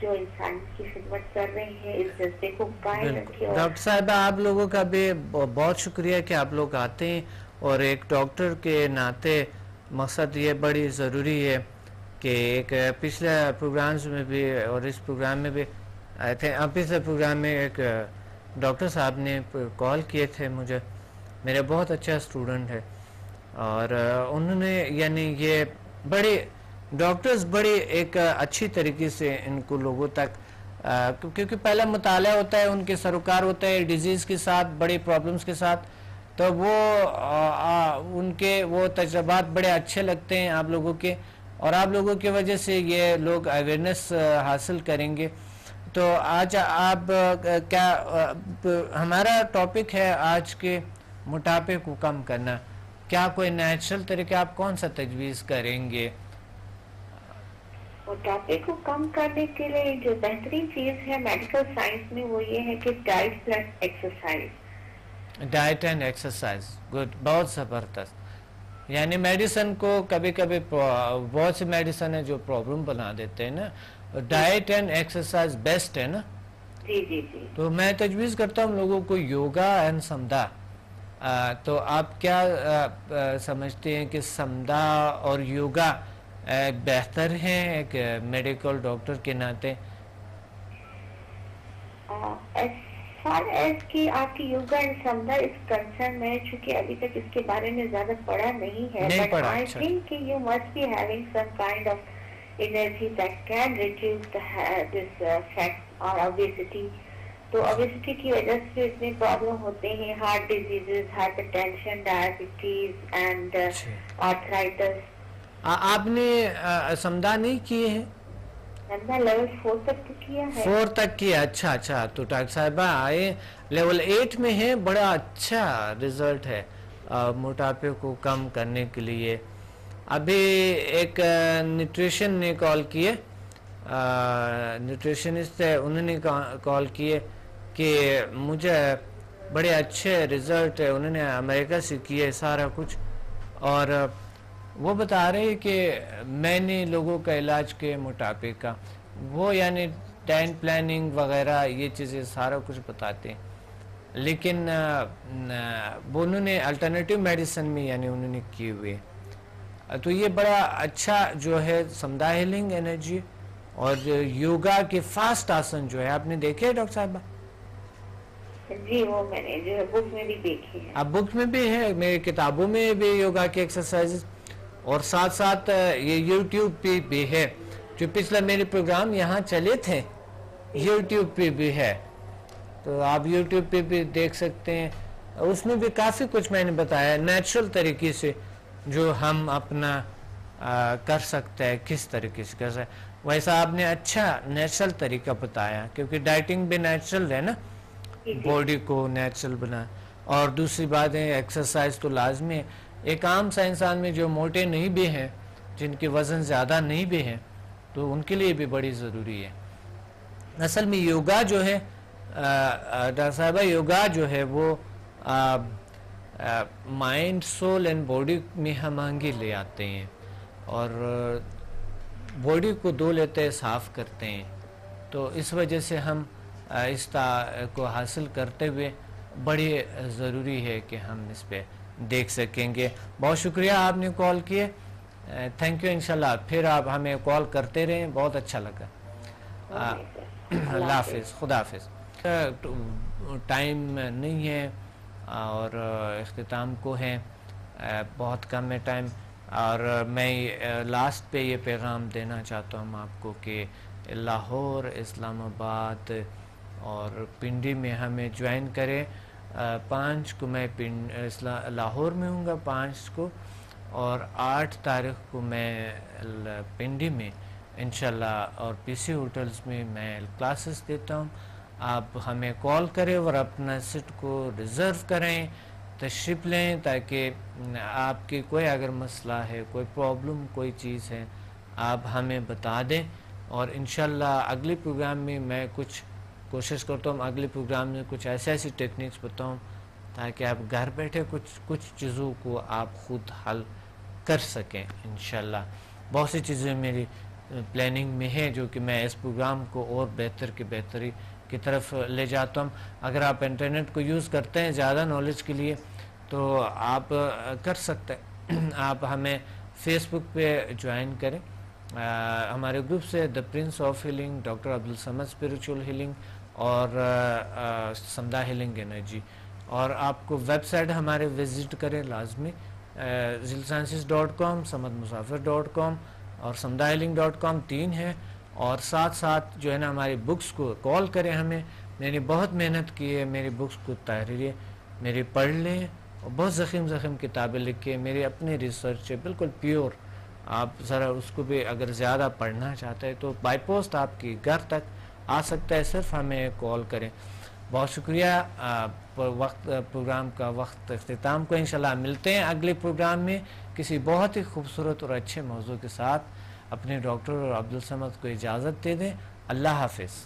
جو انسان کی خدمت کر رہے ہیں اس جذبے کو قائم رکھے. ڈاکٹر صاحب آپ لوگوں کا بھی بہت شکریہ کہ آپ لوگ آتے ہیں، اور ایک ڈاکٹر کے ناطے مقصد یہ بڑی ضروری ہے کہ ایک پچھلے پروگرامز میں بھی اور اس پروگرام میں بھی آئے تھے. پچھلے پروگرام میں ایک ڈاکٹر صاحب نے کال کیے تھے مجھے، میرے بہت اچھا اسٹوڈنٹ ہے، اور انہوں نے یعنی یہ بڑے ڈاکٹرز بڑی ایک اچھی طریقے سے ان کو لوگوں تک، کیونکہ پہلا مطالعہ ہوتا ہے، ان کے سروکار ہوتا ہے ڈیزیز کے ساتھ، بڑی پرابلمز کے ساتھ، تو وہ ان کے وہ تجربات بڑے اچھے لگتے ہیں آپ لوگوں کے، اور آپ لوگوں کی وجہ سے یہ لوگ اویئرنیس حاصل کریں گے. تو آج آپ کیا ہمارا ٹاپک ہے آج کے موٹاپے کو کم کرنا، کیا کوئی نیچرل طریقہ آپ کون سا تجویز کریں گے؟ موٹاپے کو کم کرنے کے لیے جو بہترین چیز ہے میڈیکل سائنس میں وہ یہ ہے کہ diet plus exercise. Diet and exercise, good, بہت زبردست. یعنی میڈیسن کو کبھی کبھی بہت سی میڈیسن ہے جو پرابلم بنا دیتے ہیں نا, ڈائٹ اینڈ ایکسرسائز بیسٹ ہے نا. جی جی جی. تو میں تجویز کرتا ہوں لوگوں کو یوگا اینڈ سمدھا. تو آپ کیا سمجھتے ہیں کہ سمدھا اور یوگا بہتر ہیں ایک میڈیکل ڈاکٹر کے ناطے؟ فار ایز کہ آپ کی یوگا اینڈ سمدھا اس کنسرن میں, چونکہ ابھی تک اس کے بارے میں زیادہ پڑھا نہیں ہے, بٹ آئی تھنک کہ you must be having some kind of energy that can reduce this fat اور اوبیسٹی. تو اوبیسٹی کی وجہ سے اتنے پرابلم ہوتے ہیں, heart diseases, hypertension, diabetes and arthritis. آپ نے سمدھا نہیں کیے ہیں؟ لیول 4 تک کیا ہے. 4 تک کیا, اچھا اچھا. تو ڈاکٹر صاحبہ آئے لیول 8 میں ہے, بڑا اچھا رزلٹ ہے موٹاپے کو کم کرنے کے لیے. ابھی ایک نیوٹریشن نے کال کیے, نیوٹریشنسٹ ہے, انہوں نے کال کیے کہ مجھے بڑے اچھے رزلٹ ہے, انہوں نے امریکہ سے کیے سارا کچھ, اور وہ بتا رہے کہ میں نے لوگوں کا علاج کیا موٹاپے کا, وہ یعنی ٹائم پلاننگ وغیرہ یہ چیزیں سارا کچھ بتاتے ہیں. لیکن وہ انہوں نے الٹرنیٹیو میڈیسن میں یعنی انہوں نے کیے ہوئے. تو یہ بڑا اچھا جو ہے سمدھا ہیلنگ انرجی اور یوگا کے فاسٹ آسن جو ہے آپ نے دیکھے ڈاکٹر صاحبہ؟ جی وہ میں نے جو ہے بک میں بھی دیکھی ہے. اب بک میں بھی ہے, میری کتابوں میں بھی یوگا کے ایکسرسائز, اور ساتھ ساتھ یہ یوٹیوب پہ بھی ہے. جو پچھلا میرے پروگرام یہاں چلے تھے یوٹیوب پہ بھی ہے, تو آپ یوٹیوب پہ بھی دیکھ سکتے ہیں. اس میں بھی کافی کچھ میں نے بتایا نیچرل طریقے سے جو ہم اپنا کر سکتے ہیں, کس طریقے سے کر سکتے. ویسا آپ نے اچھا نیچرل طریقہ بتایا, کیونکہ ڈائٹنگ بھی نیچرل ہے نا, باڈی کو نیچرل بنا. اور دوسری بات ہے ایکسرسائز تو لازمی ہے. ایک عام سا انسان میں جو موٹے نہیں بھی ہیں, جن کے وزن زیادہ نہیں بھی ہیں, تو ان کے لیے بھی بڑی ضروری ہے. اصل میں یوگا جو ہے ڈاکٹر صاحبہ, یوگا جو ہے وہ مائنڈ, سول اینڈ باڈی میں ہم آہنگی لے آتے ہیں, اور باڈی کو دھو لیتے ہیں, صاف کرتے ہیں. تو اس وجہ سے ہم اس کو حاصل کرتے ہوئے بڑی ضروری ہے کہ ہم اس پہ دیکھ سکیں گے. بہت شکریہ آپ نے کال کیے, تھینک یو. انشاءاللہ پھر آپ ہمیں کال کرتے رہیں, بہت اچھا لگا. اللہ حافظ, خدا حافظ. ٹائم نہیں ہے اور اختتام کو ہے, بہت کم ہے ٹائم, اور میں لاسٹ پہ یہ پیغام دینا چاہتا ہوں آپ کو کہ لاہور, اسلام آباد اور پنڈی میں ہمیں جوائن کریں. 5 کو میں لاہور میں ہوں گا 5 کو, اور 8 تاریخ کو میں پنڈی میں انشاءاللہ, اور پی سی ہوٹلز میں میں کلاسز دیتا ہوں. آپ ہمیں کال کریں اور اپنا سیٹ کو ریزرو کریں, تشریف لیں, تاکہ آپ کی کوئی اگر مسئلہ ہے, کوئی پرابلم, کوئی چیز ہے, آپ ہمیں بتا دیں. اور انشاءاللہ اگلے پروگرام میں میں کچھ کوشش کرتا ہوں, اگلے پروگرام میں کچھ ایسی ٹیکنیکس بتاؤں تاکہ آپ گھر بیٹھے کچھ چیزوں کو آپ خود حل کر سکیں انشاءاللہ. بہت سی چیزیں میری پلاننگ میں ہیں جو کہ میں اس پروگرام کو اور بہتر کی بہتری کی طرف لے جاتا ہوں. اگر آپ انٹرنیٹ کو یوز کرتے ہیں زیادہ نالج کے لیے تو آپ کر سکتے ہیں. آپ ہمیں فیس بک پہ جوائن کریں, ہمارے گروپ سے the prince of healing, doctor Abdul Samad spiritual healing اور سمدھا ہیلنگ انرجی. اور آپ کو ویب سائٹ ہمارے وزٹ کریں لازمی, zilsciences.com, samadmusafir.com اور samdhahealing.com, 3 ہیں. اور ساتھ ساتھ جو ہے نا ہماری بکس کو کال کریں ہمیں. میں نے بہت محنت کی ہے, میری بکس کو تحریریں میری پڑھ لیں, اور بہت زخیم کتابیں لکھی, میری اپنی ریسرچ ہے بالکل پیور. آپ ذرا اس کو بھی اگر زیادہ پڑھنا چاہتے ہیں تو بائی پوسٹ آپ کی گھر تک آ سکتا ہے, صرف ہمیں کال کریں. بہت شکریہ. پروگرام کا وقت اختتام کو انشاءاللہ ملتے ہیں اگلے پروگرام میں کسی بہت ہی خوبصورت اور اچھے موضوع کے ساتھ. اپنے ڈاکٹر عبدالصمد کو اجازت دے دیں. اللہ حافظ.